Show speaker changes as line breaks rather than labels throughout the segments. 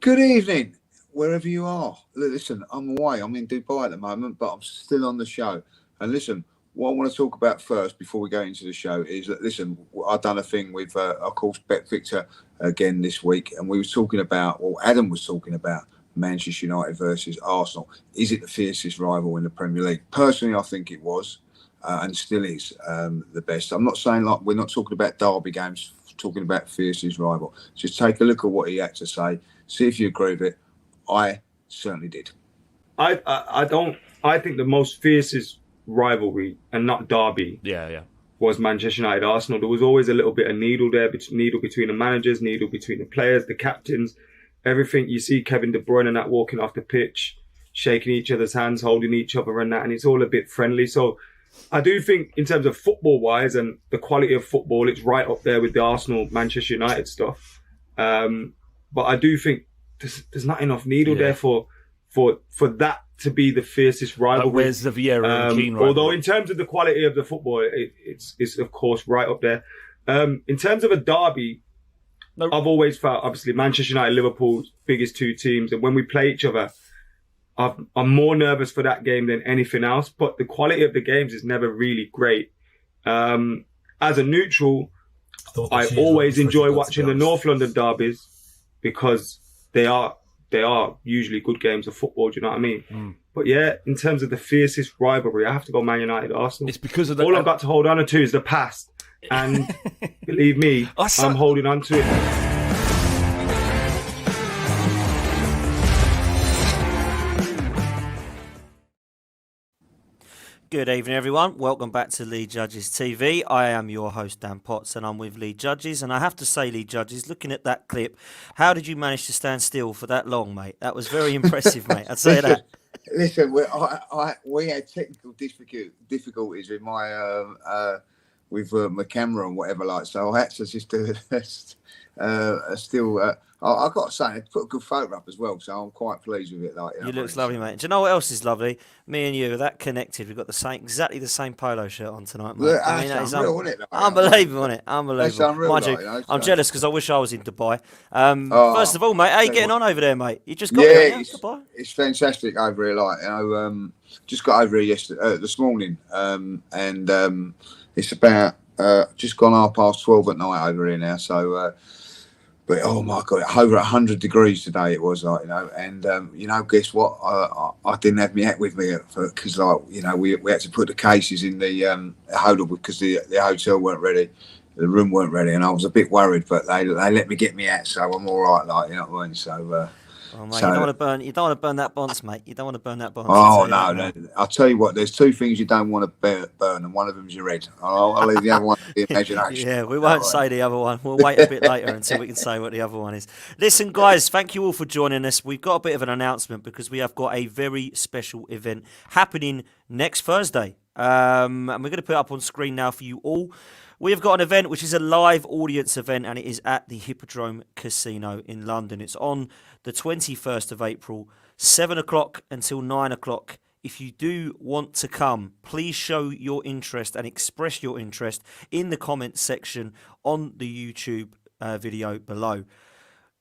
Good evening, wherever you are. Listen, I'm away. I'm in Dubai at the moment, but I'm still on the show. And listen, what I want to talk about first before we go into the show is that, listen, I've done a thing with, of course, BetVictor again this week. And we were talking about, well, Adam was talking about Manchester United versus Arsenal. Is it the fiercest rival in the Premier League? Personally, I think it was and still is the best. I'm not saying like we're not talking about derby games, talking about fiercest rival. Just take a look at what he had to say. See if you agree with it. I certainly did.
I think the most fiercest rivalry and not derby. Was Manchester United Arsenal. There was always a little bit of needle between the managers, needle between the players, the captains, everything. You see Kevin De Bruyne and that walking off the pitch, shaking each other's hands, holding each other and that, and it's all a bit friendly. So I do think in terms of football wise and the quality of football, it's right up there with the Arsenal Manchester United stuff. But I do think there's not enough needle there for that to be the fiercest rivalry.
Where's the Vieira and Keane rivalry?
Although in terms of the quality of the football, it's of course right up there. In terms of a derby, I've always felt, obviously, Manchester United, Liverpool's biggest two teams. And when we play each other, I'm more nervous for that game than anything else. But the quality of the games is never really great. As a neutral, I always enjoy watching the North London derbies because they are usually good games of football. Do you know what I mean? But yeah, in terms of the fiercest rivalry, I have to go Man United Arsenal.
It's because of
all I've got to hold on to is the past, and believe me, I'm holding on to it.
Good evening, everyone. Welcome back to Lee Judges TV. I am your host, Dan Potts, and I'm with Lee Judges. And I have to say, Lee Judges, looking at that clip, how did you manage to stand still for that long, mate? That was very impressive, mate. I'd say that.
Listen, we had technical difficulties with my camera and whatever, like, so I had to just do I've got to say, I put a good photo up as well, so I'm quite pleased with it. Like,
you looks lovely, mate. Do you know what else is lovely? Me and you are that connected. We've got exactly the same polo shirt on tonight, mate.
Look, I mean, that is unreal, isn't it?
Unbelievable, isn't it? Unbelievable.
That's unreal,
Mind you, I'm jealous because I wish I was in Dubai. First of all, mate, how you getting on over there, mate? You just got here, Dubai?
It's fantastic over here. Like, just got over here this morning, and it's about just gone 12:30 at night over here now. So. But oh my God, over 100 degrees today it was, like, and guess what? I didn't have my hat with me because, like, we had to put the cases in the hotel because the hotel weren't ready, the room weren't ready, and I was a bit worried. But they let me get my hat, so I'm all right, like, you know what I mean. So.
Oh, mate, you don't want to burn that bonds, mate. You don't want to burn that bonds.
Oh no! I'll tell you what. There's two things you don't want to burn, and one of them's your head. I'll leave the other one to the imagination.
Yeah, we won't say the other one. We'll wait a bit later until we can say what the other one is. Listen, guys, thank you all for joining us. We've got a bit of an announcement because we have got a very special event happening next Thursday, and we're going to put it up on screen now for you all. We have got an event which is a live audience event, and it is at the Hippodrome Casino in London. It's on the 21st of April, 7 o'clock until 9 o'clock. If you do want to come, please show your interest and express your interest in the comments section on the YouTube video below.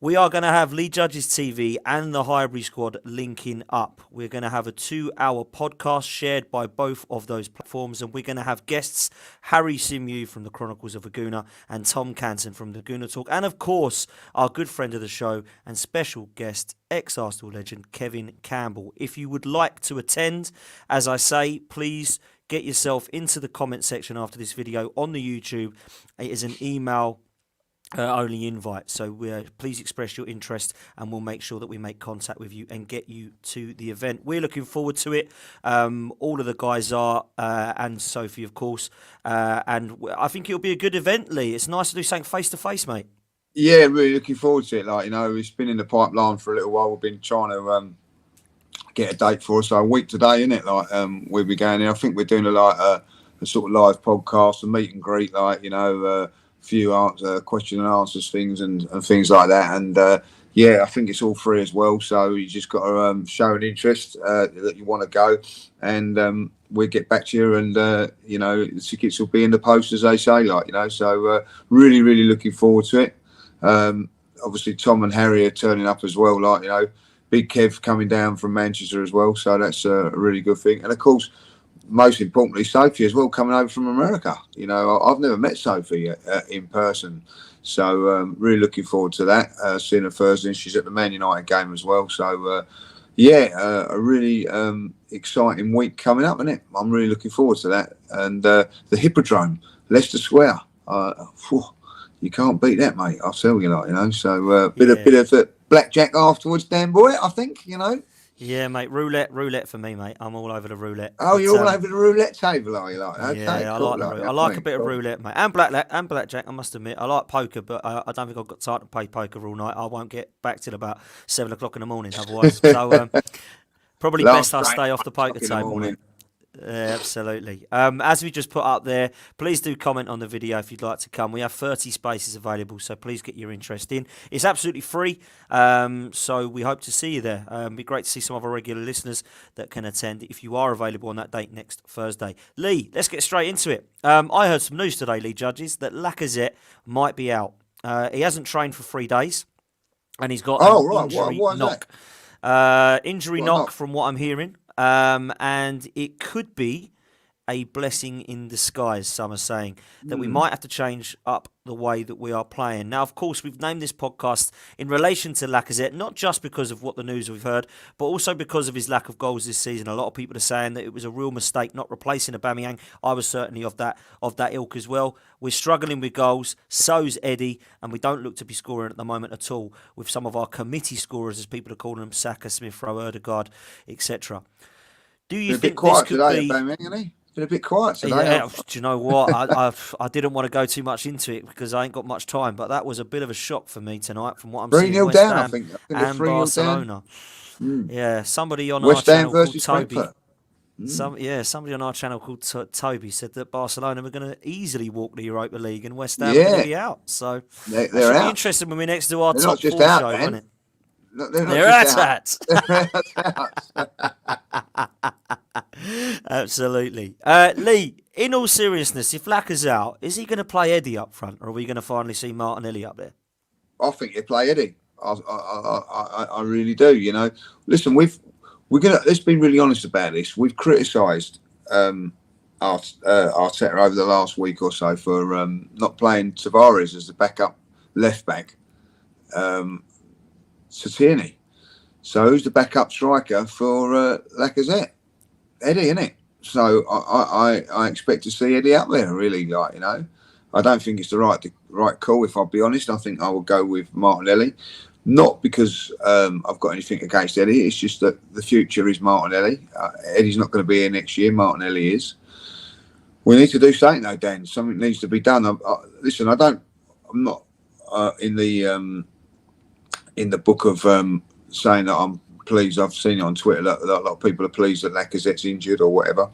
We are going to have Lee Judges TV and the Highbury Squad linking up. We're going to have a 2-hour podcast shared by both of those platforms, and we're going to have guests Harry Simew from the Chronicles of Laguna and Tom Canton from Laguna Talk, and of course our good friend of the show and special guest, ex-Arsenal legend Kevin Campbell. If you would like to attend, as I say, please get yourself into the comment section after this video on the YouTube. It is an email only invite, so please express your interest and we'll make sure that we make contact with you and get you to the event. We're looking forward to it. All of the guys are, and Sophie, of course, and I think it'll be a good event, Lee. It's nice to do something face to face, mate.
Yeah, really looking forward to it. Like, it's been in the pipeline for a little while. We've been trying to get a date for us. So a week today, isn't it? Like, we'll be going there. I think we're doing a sort of live podcast, a meet and greet, like, few question and answers things and things like that, and I think it's all free as well, so you just got to show an interest that you want to go, and we'll get back to you, and the tickets will be in the post, as they say, like, so really looking forward to it. obviously Tom and Harry are turning up as well. Like, you know, Big Kev coming down from Manchester as well. So that's a really good thing. And of course, most importantly, Sophie as well, coming over from America. You know, I've never met Sophie in person. So really looking forward to that. Seeing her Thursday. She's at the Man United game as well. So, a really exciting week coming up, isn't it? I'm really looking forward to that. And the Hippodrome, Leicester Square. You can't beat that, mate. I'll tell you, like, you know. So bit of blackjack afterwards, Dan boy. I think, you know.
Yeah, mate. Roulette for me, mate. I'm all over the roulette.
Oh, you're all over the roulette table, are you? Like, okay,
yeah,
cool,
I like a bit of roulette, mate, and blackjack. I must admit, I like poker, but I don't think I've got time to play poker all night. I won't get back till about 7 o'clock in the morning otherwise. So probably best I stay off the poker table, mate. Yeah, absolutely. As we just put up there, please do comment on the video if you'd like to come. We have 30 spaces available, so please get your interest in. It's absolutely free, so we hope to see you there. It'd be great to see some of our regular listeners that can attend if you are available on that date next Thursday. Lee, let's get straight into it. I heard some news today, Lee Judges, that Lacazette might be out. He hasn't trained for 3 days, and he's got an injury knock. Injury knock, from what I'm hearing. And it could be a blessing in disguise, some are saying, that we might have to change up the way that we are playing. Now, of course, we've named this podcast in relation to Lacazette, not just because of what the news we've heard, but also because of his lack of goals this season. A lot of people are saying that it was a real mistake not replacing Aubameyang. I was certainly of that ilk as well. We're struggling with goals, so's Eddie, and we don't look to be scoring at the moment at all with some of our committee scorers, as people are calling them, Saka, Smith Rowe, Odegaard, etc. Do you think this could be...
Been a bit quiet today.
Yeah, do you know what? I didn't want to go too much into it because I ain't got much time, but that was a bit of a shock for me tonight from what I'm seeing.
3-0 down, I think
and Barcelona. Yeah, somebody on
West
our
Ham
channel
versus
called Toby.
Frankfurt.
Somebody on our channel called Toby said that Barcelona were going to easily walk the Europa League and West Ham were going to be out. So
they're
should
out.
Be interesting when we next do our
they're
top 4
out,
show, won't it?
They're out.
Absolutely. Lee, in all seriousness, if Lacazette out, is he going to play Eddie up front, or are we going to finally see Martinelli up there?
I think he'll play Eddie. I really do. You know, listen, let's be really honest about this. We've criticised Arteta over the last week or so for not playing Tavares as the backup left back. Tierney. So who's the backup striker for Lacazette? Eddie, isn't it? So I expect to see Eddie up there. Really, like, you know, I don't think it's the right call. If I'll be honest, I think I will go with Martinelli. Not because I've got anything against Eddie. It's just that the future is Martinelli. Eddie's not going to be here next year. Martinelli is. We need to do something though, Dan. Something needs to be done. Listen, I'm not in the book of saying that I'm pleased. I've seen it on Twitter that a lot of people are pleased that Lacazette's injured or whatever.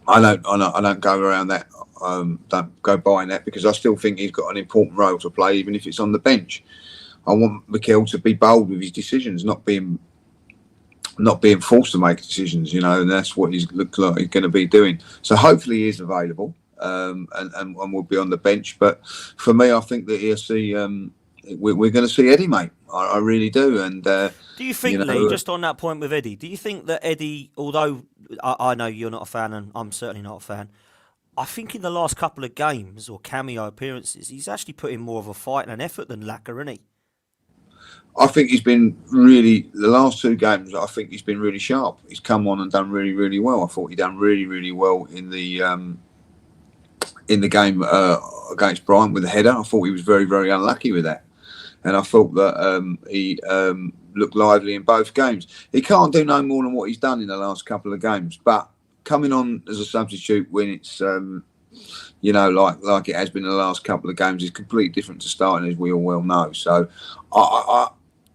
I don't go around that. Don't go buying that, because I still think he's got an important role to play, even if it's on the bench. I want Mikel to be bold with his decisions, not being forced to make decisions, you know, and that's what he's looked like he's going to be doing. So hopefully he is available and will be on the bench. But for me, I think that he'll see. We're going to see Eddie, mate. I really do. And do
you think, Lee, just on that point with Eddie, do you think that Eddie, although I know you're not a fan and I'm certainly not a fan, I think in the last couple of games or cameo appearances, he's actually put in more of a fight and an effort than Lacazette, isn't he?
I think he's been really, the last 2 games, I think he's been really sharp. He's come on and done really, really well. I thought he done really, really well in the game against Brighton with the header. I thought he was very, very unlucky with that. And I thought that he looked lively in both games. He can't do no more than what he's done in the last couple of games. But coming on as a substitute when it's, you know, like it has been in the last couple of games, is completely different to starting, as we all well know. So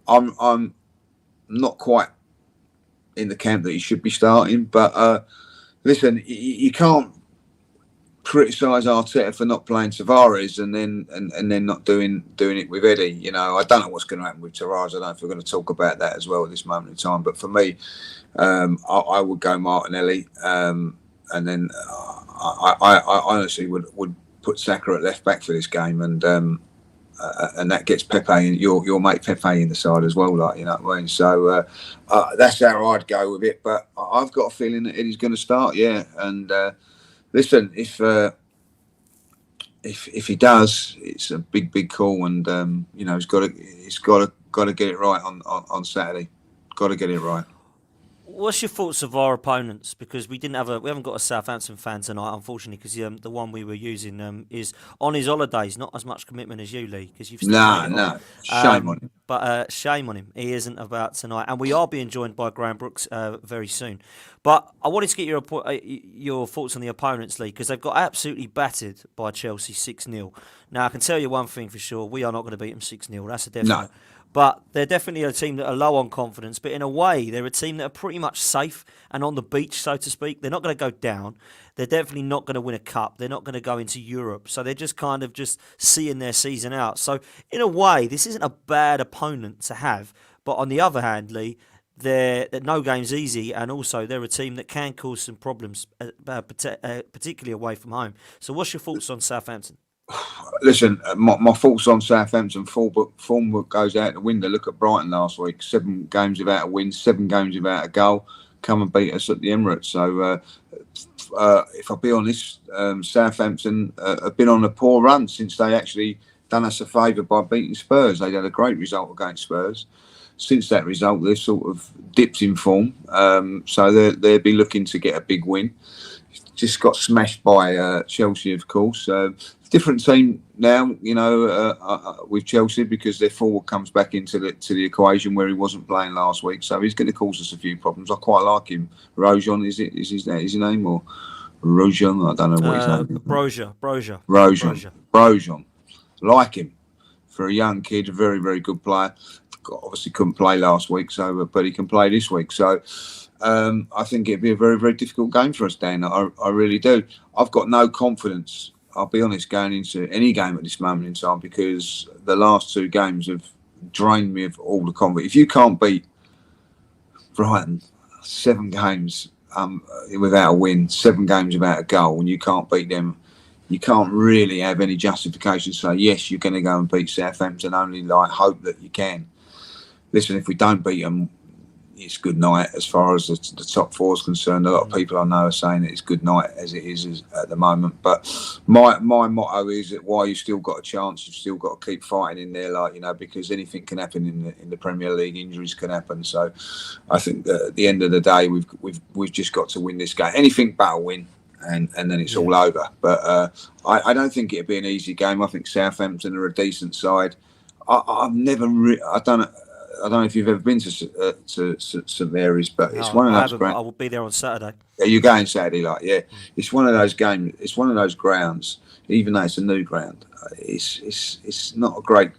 I'm not quite in the camp that he should be starting. But listen, you can't criticise Arteta for not playing Tavares and then not doing it with Eddie. You know, I don't know what's going to happen with Tavares. I don't know if we're going to talk about that as well at this moment in time. But for me, I would go Martinelli, and then I honestly would put Saka at left back for this game, and and that gets Pepe, your mate Pepe in the side as well, like, you know what I mean. So that's how I'd go with it. But I've got a feeling that Eddie's going to start, yeah. And listen, if he does, it's a big call, and you know, he's got to get it right on Saturday. Got to get it right.
What's your thoughts of our opponents? Because we haven't got a Southampton fan tonight, unfortunately, because the one we were using is on his holidays. Not as much commitment as you, Lee, because you've still
No, shame on him.
But shame on him. He isn't about tonight, and we are being joined by Graham Brooks very soon. But I wanted to get your thoughts on the opponents, Lee, because they've got absolutely battered by Chelsea 6-0. Now I can tell you one thing for sure: we are not going to beat them 6-0. That's a definite.
No.
But they're definitely a team that are low on confidence. But in a way, they're a team that are pretty much safe and on the beach, so to speak. They're not going to go down. They're definitely not going to win a cup. They're not going to go into Europe. So they're just kind of just seeing their season out. So in a way, this isn't a bad opponent to have. But on the other hand, Lee, they're no game's easy. And also, they're a team that can cause some problems, particularly away from home. So what's your thoughts on Southampton?
Listen, my thoughts on Southampton form goes out the window. Look at Brighton last week: 7 games without a win, 7 games without a goal. Come and beat us at the Emirates. So, if I'll be honest, Southampton have been on a poor run since they actually done us a favour by beating Spurs. They had a great result against Spurs. Since that result, they've sort of dipped in form. So they'll be looking to get a big win. Just got smashed by Chelsea, of course. Different team now, you know, with Chelsea, because their forward comes back into the equation where he wasn't playing last week. So he's going to cause us a few problems. I quite like him. Rojon, is his name, or Rojon? I don't know what his name is. Brojan. Like him. For a young kid, a very, very good player. Obviously couldn't play last week, but he can play this week. So I think it'd be a very, very difficult game for us, Dan. I really do. I've got no confidence, I'll be honest, going into any game at this moment in time, because the last 2 games have drained me of all the confidence. If you can't beat Brighton 7 games without a win, 7 games without a goal, and you can't beat them, you can't really have any justification to say, yes, you're going to go and beat Southampton, only like hope that you can. Listen, if we don't beat them, it's good night as far as the top 4 is concerned. A lot of people I know are saying that it's good night as it is at the moment. But my motto is that while you've still got a chance, you've still got to keep fighting in there, like, you know, because anything can happen in the Premier League. Injuries can happen. So I think that at the end of the day, we've just got to win this game. Anything but a win, and then it's all over. But I don't think it'd be an easy game. I think Southampton are a decent side. I don't know if you've ever been to St Mary's, but it's one of those grounds.
I will be there on Saturday.
Yeah, you're going Saturday, like, yeah. It's one of those games. It's one of those grounds. Even though it's a new ground, it's not a great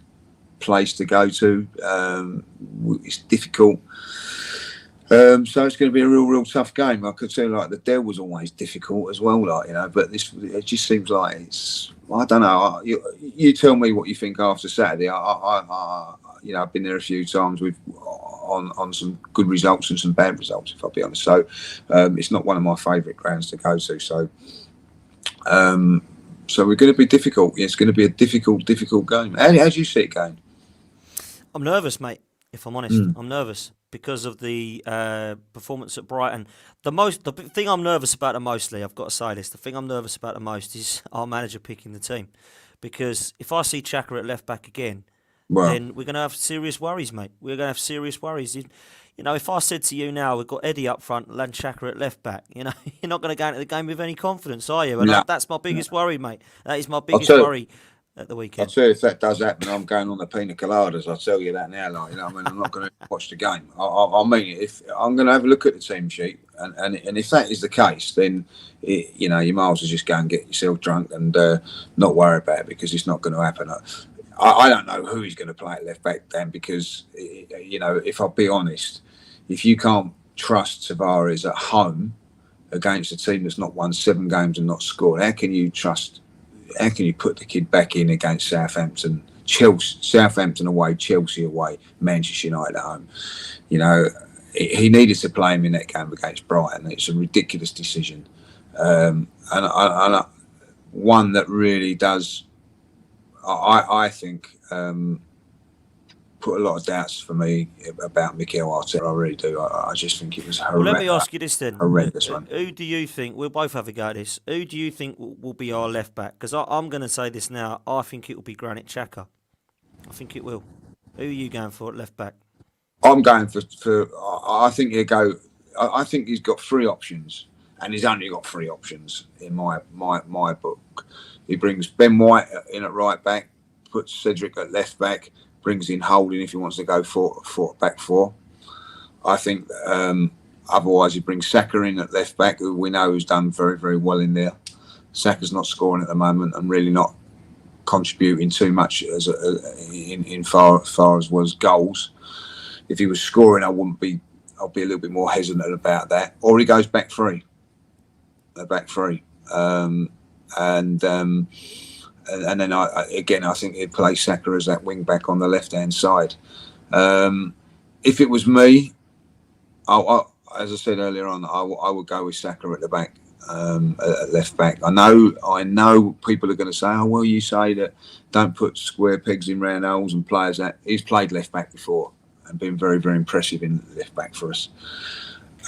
place to go to. It's difficult. So it's going to be a real tough game. I could say, like, the Dell was always difficult as well, like, you know. But it just seems like it's. I don't know. You tell me what you think after Saturday. You know, I've been there a few times on some good results and some bad results, if I'll be honest. So it's not one of my favourite grounds to go to. So we're going to be difficult. It's going to be a difficult game. How do you see it going?
I'm nervous, mate, if I'm honest. I'm nervous because of the performance at Brighton. The thing I'm nervous about the mostly, I've got to say this, the thing I'm nervous about the most is our manager picking the team. Because if I see Xhaka at left back again, then we're going to have serious worries, mate. We're going to have serious worries. You know, if I said to you now, we've got Eddie up front, Xhaka at left back, you know, you're not going to go into the game with any confidence, are you? And that's my biggest worry, mate. That is my biggest worry at the weekend.
I'll tell you, if that does happen, I'm going on the pina coladas. I'll tell you that now, like, you know, I mean, I'm not going to watch the game. I mean, if I'm going to have a look at the team sheet, and if that is the case, then you know, you might as well just go and get yourself drunk and not worry about it, because it's not going to happen. I don't know who he's going to play at left back then, because, you know, if I'll be honest, if you can't trust Tavares at home against a team that's not won 7 games and not scored, how can you put the kid back in against Southampton, Southampton away, Chelsea away, Manchester United at home? You know, he needed to play him in that game against Brighton. It's a ridiculous decision, and one that really does. I think put a lot of doubts for me about Mikel Arteta. I really do. I just think it was horrendous.
Well, let me ask you this then.
Horrendous one.
Who do you think, we'll both have a go at this, who do you think will be our left back? Because I'm going to say this now, I think it will be Granit Xhaka. I think it will. Who are you going for at left back?
I'm going for I think he'll go. I think he's got 3 options, and he's only got 3 options in my book. He brings Ben White in at right back, puts Cedric at left back, brings in Holding if he wants to go for back 4. I think otherwise he brings Saka in at left back, who we know has done very, very well in there. Saka's not scoring at the moment and really not contributing too much in far as was goals. If he was scoring, I'll be a little bit more hesitant about that. Or he goes back 3, and then I think he'd play Saka as that wing back on the left hand side. If it was me, as I said earlier on, I would go with Saka at the back, at left back. I know people are going to say, "Oh well, you say that don't put square pegs in round holes and players that." He's played left back before and been very, very impressive in left back for us.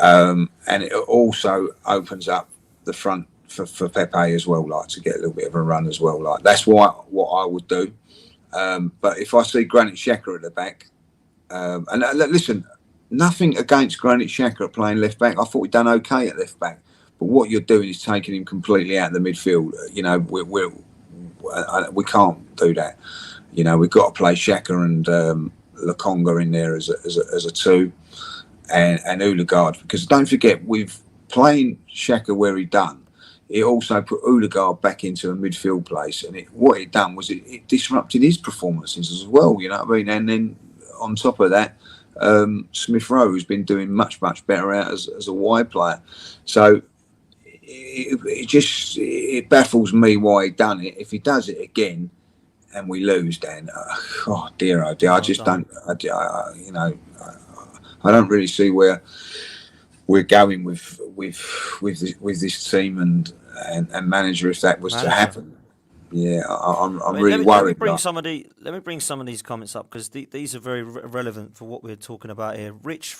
And it also opens up the front for Pepe as well, like to get a little bit of a run as well. Like that's what I would do. But if I see Granit Xhaka at the back, and listen, nothing against Granit Xhaka playing left back. I thought we'd done okay at left back. But what you're doing is taking him completely out of the midfield. You know, we can't do that. You know, we've got to play Xhaka and Lacazette in there as a 2, and Odegaard, because don't forget with playing Xhaka where he done, it also put Odegaard back into a midfield place, and what it done was it disrupted his performances as well. You know what I mean? And then on top of that, Smith Rowe has been doing much better out as a wide player. So it baffles me why he done it. If he does it again and we lose, then oh dear, I just don't. I don't really see where we're going with this team and manager if that was to happen. Yeah, I'm really worried.
Let me bring some of these comments up because these are very relevant for what we're talking about here. Rich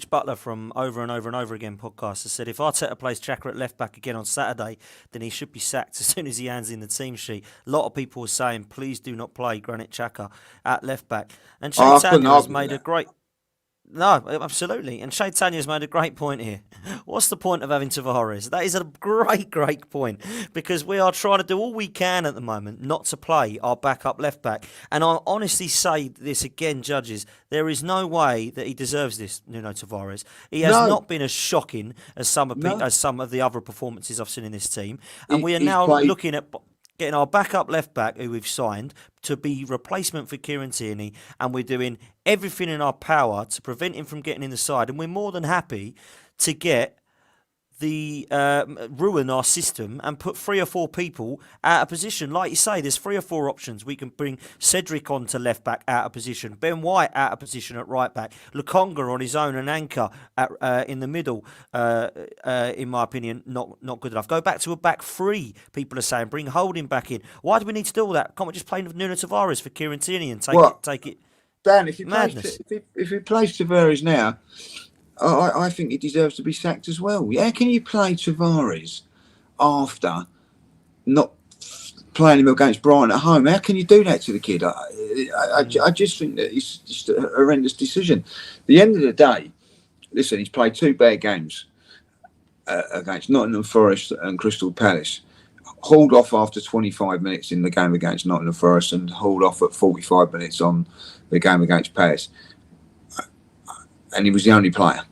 Butler from Over and Over and Over Again podcast has said if Arteta plays Xhaka at left back again on Saturday, then he should be sacked as soon as he hands in the team sheet. A lot of people are saying please do not play Granit Xhaka at left back. And Shane Tanya has made a great. No, absolutely. And Shane Tanya's made a great point here. What's the point of having Tavares? That is a great point because we are trying to do all we can at the moment not to play our backup left back. And I honestly say this again, judges, there is no way that he deserves this, Nuno Tavares. He has not been as shocking as some of the other performances I've seen in this team. And we are now looking at getting our backup left back, who we've signed, to be replacement for Kieran Tierney, and we're doing everything in our power to prevent him from getting in the side. And we're more than happy to get ruin our system and put 3 or 4 people out of position. Like you say, there's 3 or 4 options. We can bring Cedric on to left back out of position, Ben White out of position at right back, Lukonga on his own and Anchor in the middle, in my opinion, not good enough. Go back to a back 3, people are saying. Bring Holding back in. Why do we need to do all that? Can't we just play Nuno Tavares for Kieran Tierney and take it?
Dan, if he plays Tavares now, I think he deserves to be sacked as well. How can you play Tavares after not playing him against Brighton at home? How can you do that to the kid? I just think that it's just a horrendous decision. At the end of the day, listen, he's played 2 bad games against Nottingham Forest and Crystal Palace. Hauled off after 25 minutes in the game against Nottingham Forest and hauled off at 45 minutes on the game against Palace. And he was the only player.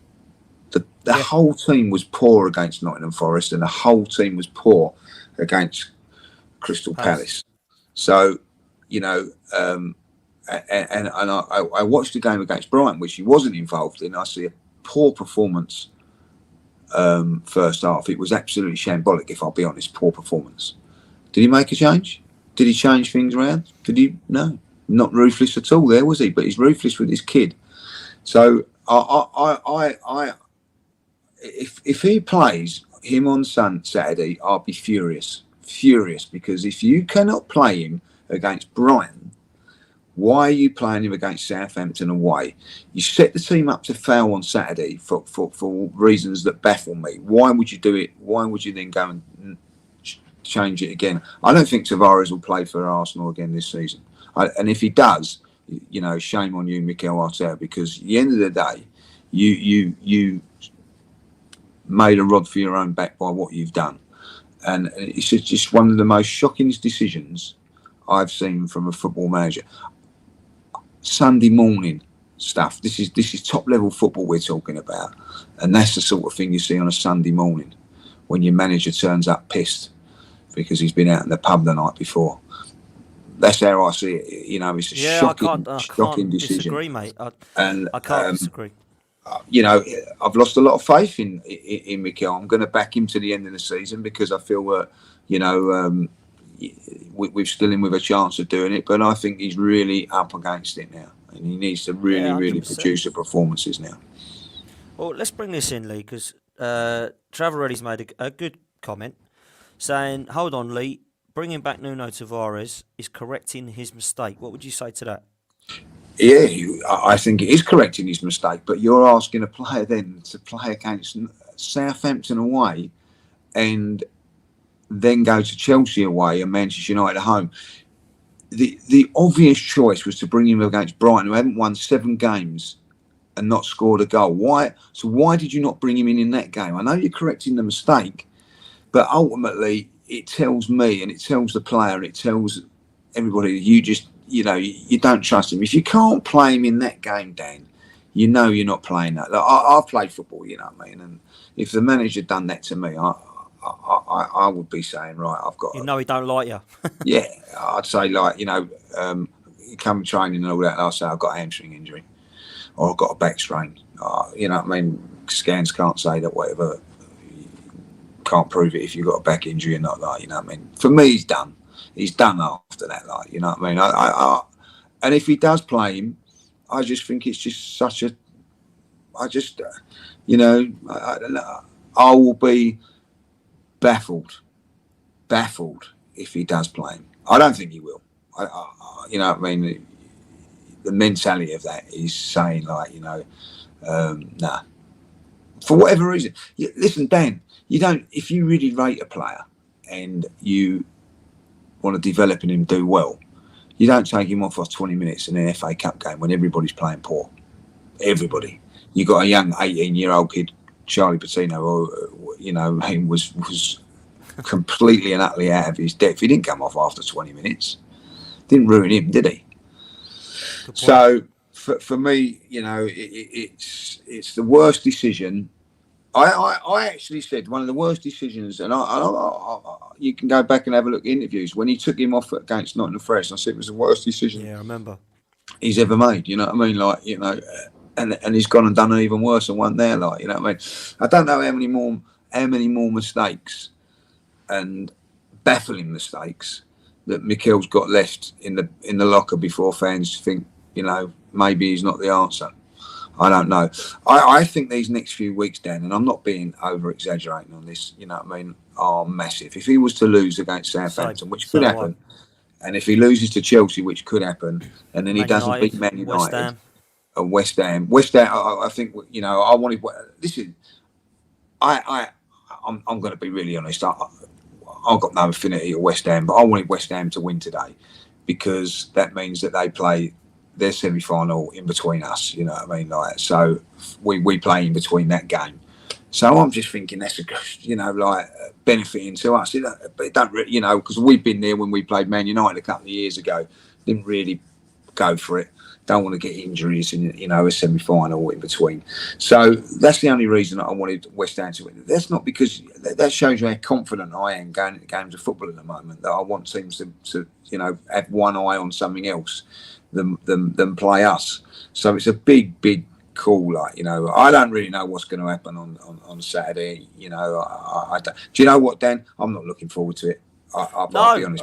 The whole team was poor against Nottingham Forest, and the whole team was poor against Crystal Palace. So, you know, and I watched the game against Brighton, which he wasn't involved in. I see a poor performance first half. It was absolutely shambolic, if I'll be honest. Poor performance. Did he make a change? Did he change things around? Did he? No, not ruthless at all. There was he, but he's ruthless with his kid. So if he plays him on Saturday, I'll be furious, because if you cannot play him against Brighton, why are you playing him against Southampton away? You set the team up to fail on Saturday for reasons that baffle me. Why would you do it? Why would you then go and change it again? I don't think Tavares will play for Arsenal again this season. And if he does, shame on you, Mikel Arteta, because at the end of the day, you made a rod for your own back by what you've done. And it's just one of the most shocking decisions I've seen from a football manager. Sunday morning stuff. This is top level football we're talking about, and that's the sort of thing you see on a Sunday morning when your manager turns up pissed because he's been out in the pub the night before. That's how I see it. It's a shocking decision.
Disagree, mate. I can't disagree.
I've lost a lot of faith in Mikel. I'm going to back him to the end of the season because I feel that we're still in with a chance of doing it, but I think he's really up against it now, and he needs to really produce the performances now.
Well, let's bring this in, Lee, because Traveretti's made a good comment saying, hold on, Lee, bringing back Nuno Tavares is correcting his mistake. What would you say to that?
Yeah, I think it is correcting his mistake, but you're asking a player then to play against Southampton away and then go to Chelsea away and Manchester United at home. The obvious choice was to bring him against Brighton, who haven't won 7 games and not scored a goal. Why? So why did you not bring him in that game? I know you're correcting the mistake, but ultimately it tells me and it tells the player and it tells everybody you just, you don't trust him. If you can't play him in that game, Dan, you're not playing that. I've played football, you know what I mean? And if the manager done that to me, I would be saying, right, I've got...
he don't like you.
Yeah, I'd say, like, you come training and all that, and I'll say, I've got a hamstring injury or I've got a back strain. You know what I mean? Scans can't say that, whatever. Can't prove it if you've got a back injury or not, like, you know what I mean? For me, he's done. He's done after that, like, you know what I mean? And if he does play him, I just think it's just such a... I will be baffled if he does play him. I don't think he will. You know what I mean? The mentality of that is saying, like, nah. For whatever reason. Listen, Dan, if you really rate a player and you want to develop in him, do well, you don't take him off for 20 minutes in an FA Cup game when everybody's playing poor. Everybody. You got a young 18-year-old kid, Charlie Patino, who was completely and utterly out of his depth. He didn't come off after 20 minutes. Didn't ruin him, did he? So for me, it's the worst decision. I actually said one of the worst decisions, and you can go back and have a look at interviews when he took him off against Nottingham Forest. I said it was the worst decision.
Yeah, I remember.
He's ever made. You know what I mean? Like, and he's gone and done an even worse and one there. Like, you know what I mean? I don't know how many more mistakes and baffling mistakes that Mikel's got left in the locker before fans think, maybe he's not the answer. I don't know. I think these next few weeks, Dan, and I'm not being over exaggerating on this, you know what I mean, are massive. If he was to lose against Southampton, which could happen, and if he loses to Chelsea, which could happen, and then he doesn't beat Man United and West Ham, I think, I wanted. Listen, I'm going to be really honest. I've got no affinity to West Ham, but I wanted West Ham to win today because that means that they play their semi-final in between us, you know what I mean? Like, so we play in between that game. So I'm just thinking that's a good, benefiting to us. But it don't really, because we've been there when we played Man United a couple of years ago. Didn't really go for it. Don't want to get injuries in, a semi-final in between. So that's the only reason that I wanted West Ham to win. That's not because that shows you how confident I am going into games of football at the moment. That I want teams to have one eye on something else than play us. So it's a big call. Like, I don't really know what's going to happen on Saturday. I don't. Do you know what, Dan? I'm not looking forward to it. I'll be honest.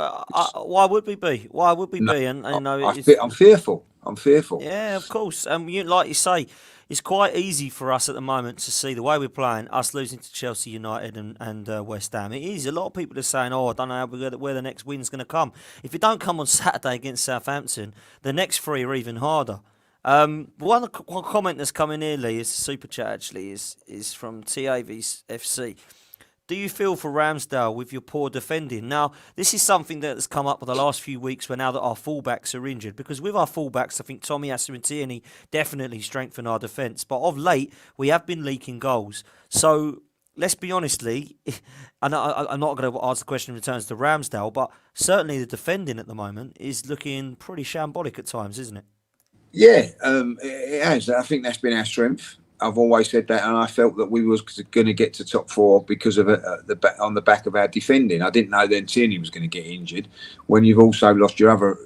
Why would we be? Why would we be? And
I'm fearful. I'm fearful.
Yeah, of course. Like you say, it's quite easy for us at the moment to see the way we're playing, us losing to Chelsea United and West Ham. It is. A lot of people are saying, I don't know where the next win's going to come. If it don't come on Saturday against Southampton, the next three are even harder. One comment that's coming in, Lee, is a super chat actually, is from TAVFC. Do you feel for Ramsdale with your poor defending? Now, this is something that has come up for the last few weeks now that our fullbacks are injured. Because with our fullbacks, I think Tommy Asu and Tierney definitely strengthen our defence. But of late, we have been leaking goals. So, let's be honest, Lee, and I'm not going to ask the question in returns to Ramsdale, but certainly the defending at the moment is looking pretty shambolic at times, isn't it?
Yeah, it has. I think that's been our strength. I've always said that, and I felt that we was going to get to top four because of on the back of our defending. I didn't know then Tierney was going to get injured when you've also lost your other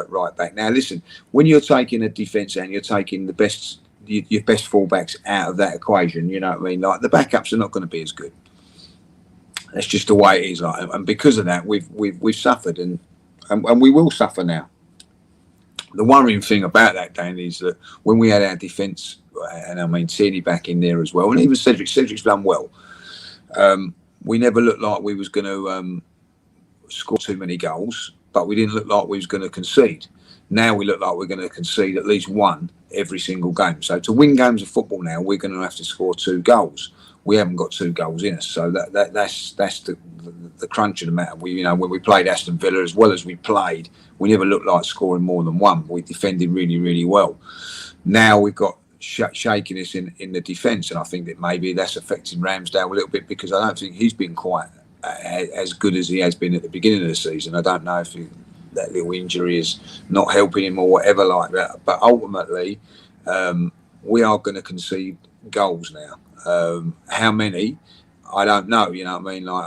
right back. Now, listen, when you're taking a defence and you're taking your best fullbacks out of that equation, you know what I mean? Like the backups are not going to be as good. That's just the way it is. Like, and because of that, we've suffered, and we will suffer now. The worrying thing about that, Dan, is that when we had our defence, and I mean Tierney back in there as well, and even Cedric's done well. We never looked like we was going to score too many goals, but we didn't look like we was going to concede. Now we look like we're going to concede at least one every single game. So to win games of football now, we're going to have to score 2 goals. We haven't got 2 goals in us, so that's the crunch of the matter. When we played Aston Villa as well as we played, we never looked like scoring more than 1. We defended really, really well. Now we've got shakiness in the defence, and I think that maybe that's affecting Ramsdale a little bit because I don't think he's been quite as good as he has been at the beginning of the season. I don't know if that little injury is not helping him or whatever like that, but ultimately we are going to concede goals now. How many? I don't know. You know what I mean? Like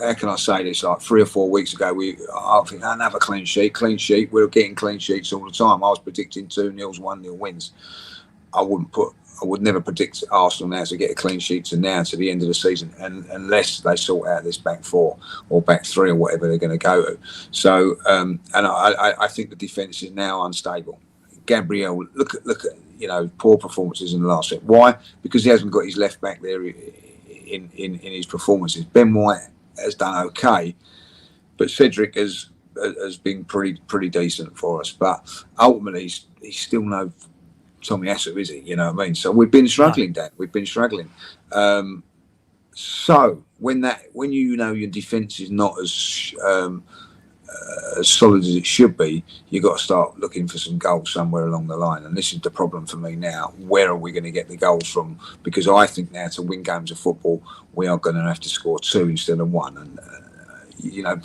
how can I say this? Like 3 or 4 weeks ago, I think another clean sheet. We're getting clean sheets all the time. I was predicting 2-0, 1-0 wins. I would never predict Arsenal now to get a clean sheet to the end of the season, unless they sort out this back 4 or back 3 or whatever they're going to go to. So, and I think the defence is now unstable. Gabriel, look at poor performances in the last set. Why? Because he hasn't got his left back there in his performances. Ben White has done okay, but Cedric has been pretty decent for us. But ultimately, he's still no Tommy Asu, is he? You know what I mean? So we've been struggling, Dan. We've been struggling. So when your defence is not as solid as it should be, you've got to start looking for some goals somewhere along the line. And this is the problem for me now. Where are we going to get the goals from? Because I think now to win games of football, we are going to have to score 2 instead of 1. And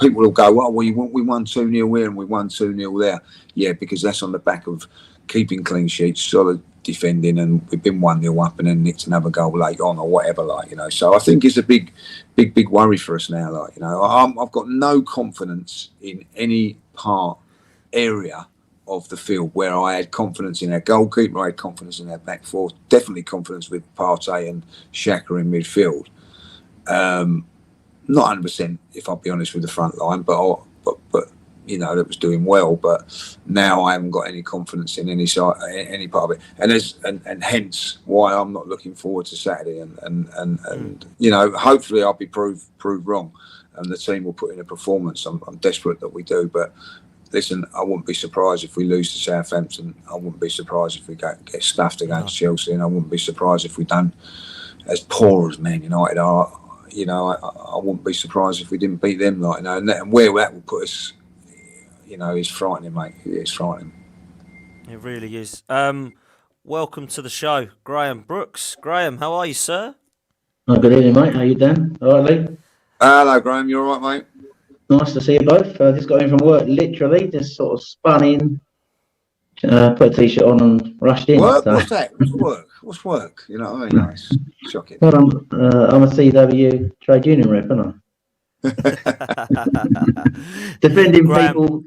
people will go, well, we won 2-0 here and we won 2-0 there. Yeah, because that's on the back of keeping clean sheets, solid defending, and we've been 1-0 up and then nicked another goal late on or whatever, So I think it's a big worry for us now. I've got no confidence in any area of the field where I had confidence in our goalkeeper, I had confidence in our back 4, definitely confidence with Partey and Xhaka in midfield. Not 100%, if I'll be honest, with the front line, but that was doing well. But now I haven't got any confidence in any side, any part of it, and hence why I'm not looking forward to Saturday. And hopefully I'll be proved wrong, and the team will put in a performance. I'm desperate that we do, but. Listen, I wouldn't be surprised if we lose to Southampton. I wouldn't be surprised if we get stuffed against Chelsea, and I wouldn't be surprised if we don't, as poor as Man United are. I wouldn't be surprised if we didn't beat them. And where that will put us, is frightening, mate. It's frightening.
It really is. Welcome to the show, Graham Brooks. Graham, how are you, sir?
Oh, good evening, mate. How you doing? All right, Lee?
Hello, Graham. You all right, mate?
Nice to see you both. Just got in from work, literally, just sort of spun in, put a t-shirt on and rushed in.
Work? So. What's that? What's work? You know what I mean? Nice. Shocking.
Well, I'm a CW trade union rep, aren't I? Defending Graham. People,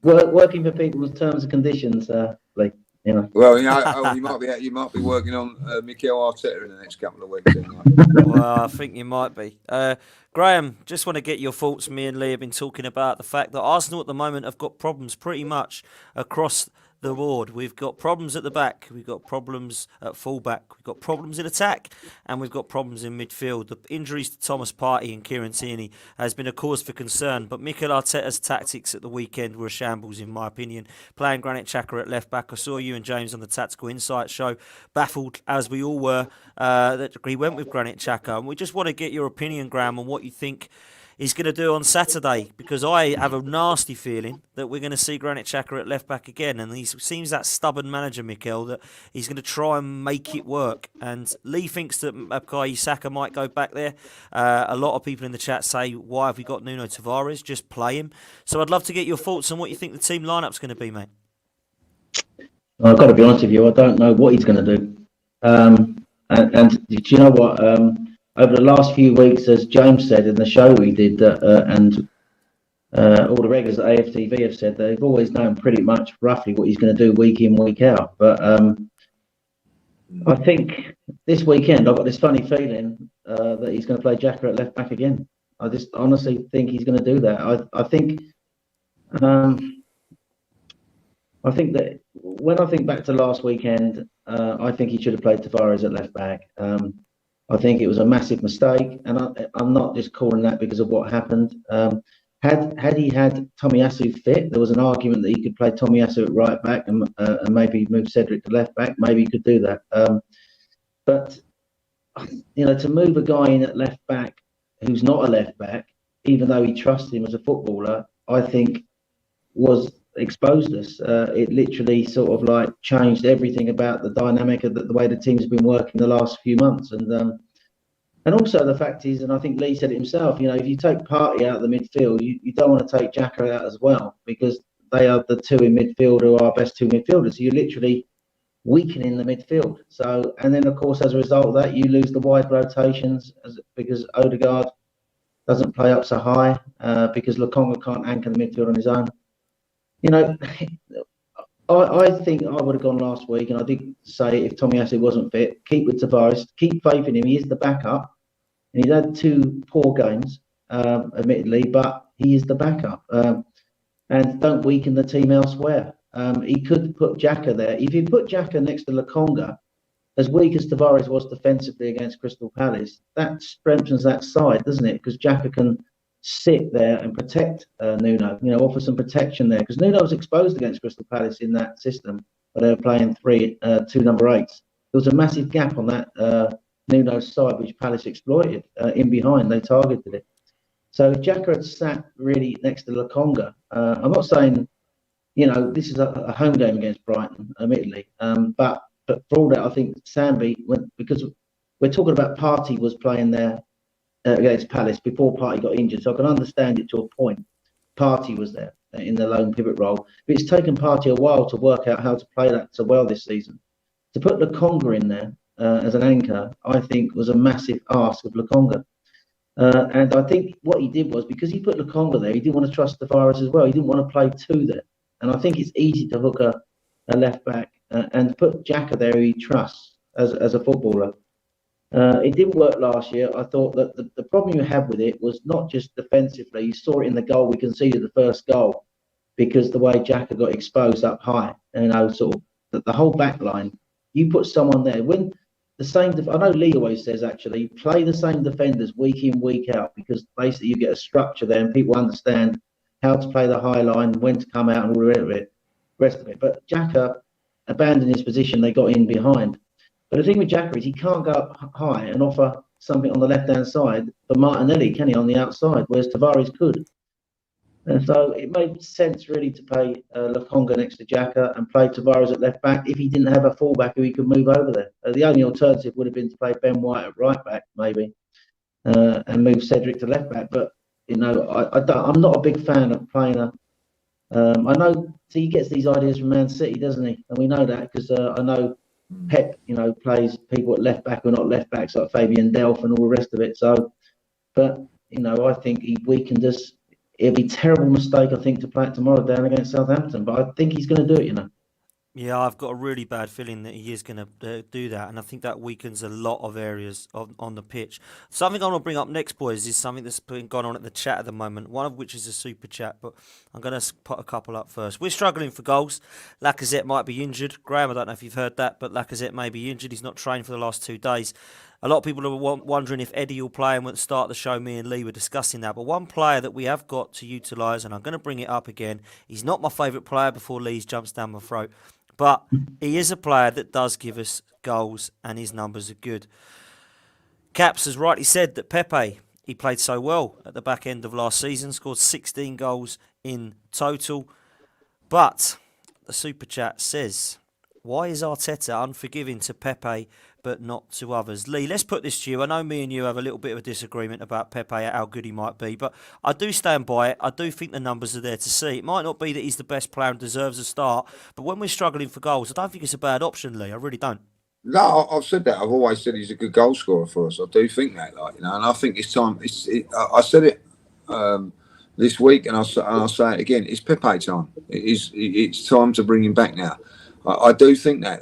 working for people's terms and conditions, Lee. You know.
Well, you might be working on Mikel Arteta in the next couple of weeks.
Well, I think you might be. Graham, just want to get your thoughts. Me and Lee have been talking about the fact that Arsenal at the moment have got problems pretty much across the board. We've got problems at the back, we've got problems at fullback, we've got problems in attack, and we've got problems in midfield. The injuries to Thomas Partey and Kieran Tierney has been a cause for concern, but Mikel Arteta's tactics at the weekend were a shambles in my opinion. Playing Granit Xhaka at left back, I saw you and James on the Tactical Insight show, baffled as we all were that he went with Granit Xhaka, and we just want to get your opinion, Graham, on what you think he's going to do on Saturday, because I have a nasty feeling that we're going to see Granit Xhaka at left back again, and he seems that stubborn manager, Mikel, that he's going to try and make it work. And Lee thinks that Bukayo Saka might go back there. A lot of people in the chat say, why have we got Nuno Tavares? Just play him. So I'd love to get your thoughts on what you think the team lineup's going to be, mate.
I've got to be honest with you, I don't know what he's going to do. And do you know what? Over the last few weeks, as James said in the show we did, and all the regulars at AFTV have said, they've always known pretty much roughly what he's going to do week in, week out. But I think this weekend, I've got this funny feeling that he's going to play Xhaka at left back again. I just honestly think he's going to do that. I think that when I think back to last weekend, I think he should have played Tavares at left back. I think it was a massive mistake, and I'm not just calling that because of what happened. Had he had Tomiyasu fit, there was an argument that he could play Tomiyasu at right back and maybe move Cedric to left back. Maybe he could do that. But to move a guy in at left back who's not a left back, even though he trusted him as a footballer, I think was exposed us. It literally sort of like changed everything about the dynamic of the way the team's been working the last few months. And also the fact is, and I think Lee said it himself, if you take Partey out of the midfield, you don't want to take Xhaka out as well, because they are the two in midfield who are our best two midfielders. So you're literally weakening the midfield. So, and then of course, as a result of that, you lose the wide rotations because Odegaard doesn't play up so high, because Lokonga can't anchor the midfield on his own. I think I would have gone last week, and I did say if Tomiyasu wasn't fit, keep with Tavares, keep faith in him. He is the backup, and he's had two poor games, admittedly, but he is the backup. And don't weaken the team elsewhere. He could put Xhaka there. If you put Xhaka next to Lokonga, as weak as Tavares was defensively against Crystal Palace, that strengthens that side, doesn't it? Because Xhaka can sit there and protect Nuno, offer some protection there, because Nuno was exposed against Crystal Palace in that system where they were playing two number 8s. There was a massive gap on that Nuno's side which Palace exploited. In behind, they targeted it. So if Xhaka had sat really next to Lokonga, I'm not saying this is a home game against Brighton, admittedly, but for all that, I think Sambi, because we're talking about Partey was playing there against Palace before Partey got injured, so I can understand it to a point. Partey was there in the lone pivot role, but it's taken Partey a while to work out how to play that so well this season. To put Lokonga in there as an anchor, I think was a massive ask of Lokonga. And I think what he did was, because he put Lokonga there, he didn't want to trust Tavares as well. He didn't want to play two there. And I think it's easy to hook a left back and put Xhaka there who he trusts as a footballer. It didn't work last year. I thought that the problem you had with it was not just defensively. You saw it in the goal. We conceded the first goal because the way Xhaka got exposed up high, sort of the whole back line. You put someone there when the same. I know Lee always says actually play the same defenders week in, week out, because basically you get a structure there and people understand how to play the high line, when to come out, and all the rest of it. But Xhaka abandoned his position. They got in behind. But the thing with Xhaka is he can't go up high and offer something on the left-hand side for Martinelli, can he, on the outside, whereas Tavares could. And so it made sense, really, to play Lokonga next to Xhaka and play Tavares at left-back if he didn't have a full-back who he could move over there. The only alternative would have been to play Ben White at right-back, maybe, and move Cedric to left-back. But, I'm not a big fan of playing I know he gets these ideas from Man City, doesn't he? And we know that because I know Pep, plays people at left back who are not left backs like Fabian Delph and all the rest of it. So, but I think he weakened us. It'd be a terrible mistake, I think, to play it tomorrow down against Southampton. But I think he's going to do it.
Yeah, I've got a really bad feeling that he is going to do that, and I think that weakens a lot of areas on the pitch. Something I want to bring up next, boys, is something that's been going on at the chat at the moment, one of which is a super chat, but I'm going to put a couple up first. We're struggling for goals. Lacazette might be injured. Graham, I don't know if you've heard that, but Lacazette may be injured. He's not trained for the last 2 days. A lot of people are wondering if Eddie will play and won't start the show. Me and Lee were discussing that. But one player that we have got to utilise, and I'm going to bring it up again, he's not my favourite player before Lee's jumps down my throat. But he is a player that does give us goals, and his numbers are good. Caps has rightly said that Pepe, he played so well at the back end of last season, scored 16 goals in total. But the super chat says, why is Arteta unforgiving to Pepe but not to others? Lee, let's put this to you. I know me and you have a little bit of a disagreement about Pepe, how good he might be, but I do stand by it. I do think the numbers are there to see. It might not be that he's the best player and deserves a start, but when we're struggling for goals, I don't think it's a bad option, Lee. I really don't.
No, I've said that. I've always said he's a good goal scorer for us. I do think that, and I think it's time. I said it this week, and I'll say it again. It's Pepe time. It's time to bring him back now. I do think that,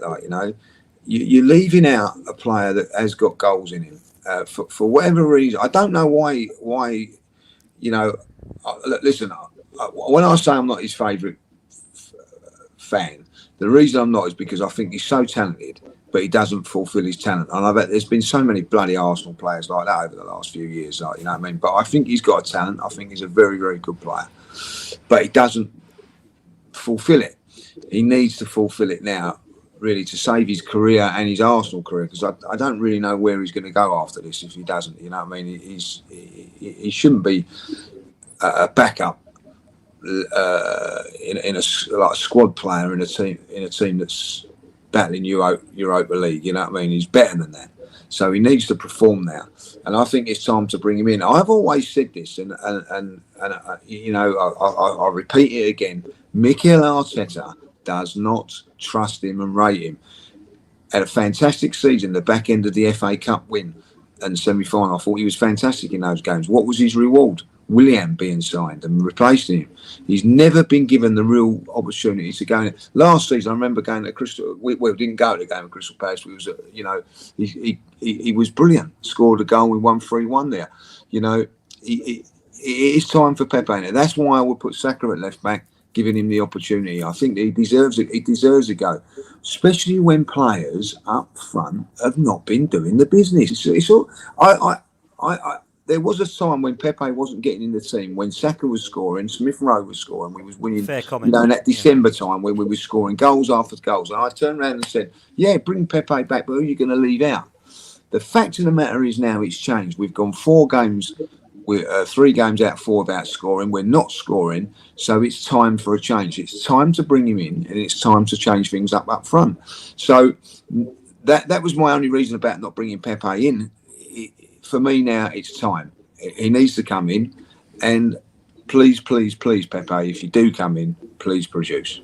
you're leaving out a player that has got goals in him for whatever reason. I don't know why. Listen, when I say I'm not his favourite fan, the reason I'm not is because I think he's so talented, but he doesn't fulfil his talent. And I bet there's been so many bloody Arsenal players like that over the last few years. You know what I mean? But I think he's got a talent. I think he's a very, very good player, but he doesn't fulfil it. He needs to fulfil it now, really, to save his career and his Arsenal career, because I don't really know where he's going to go after this if he doesn't. You know what I mean? He shouldn't be a backup in a squad player in a team that's battling Europa League. You know what I mean? He's better than that, so he needs to perform now. And I think it's time to bring him in. I've always said this, and I'll repeat it again. Mikel Arteta does not trust him and rate him. Had a fantastic season, the back end of the FA Cup win and semi-final. I thought he was fantastic in those games. What was his reward? Willian being signed and replacing him. He's never been given the real opportunity to go in. Last season, I remember going to Crystal. We didn't go to the game at Crystal Palace. We was, he was brilliant. Scored a goal. We won 3-1 there. It is time for Pepe now. That's why I would put Saka at left back, giving him the opportunity. I think he deserves it. He deserves a go, especially when players up front have not been doing the business. There was a time when Pepe wasn't getting in the team, when Saka was scoring, Smith Rowe was scoring, we was winning.
Fair comment.
In that December time when we were scoring goals after goals. And I turned around and said, yeah, bring Pepe back, but who are you going to leave out? The fact of the matter is now it's changed. We've gone 4 games, 3 games out of 4 without scoring. We're not scoring, so it's time for a change. It's time to bring him in, and it's time to change things up front. So that was my only reason about not bringing Pepe in. For me now, it's time. He needs to come in, and please, please, please, Pepe, if you do come in, please produce.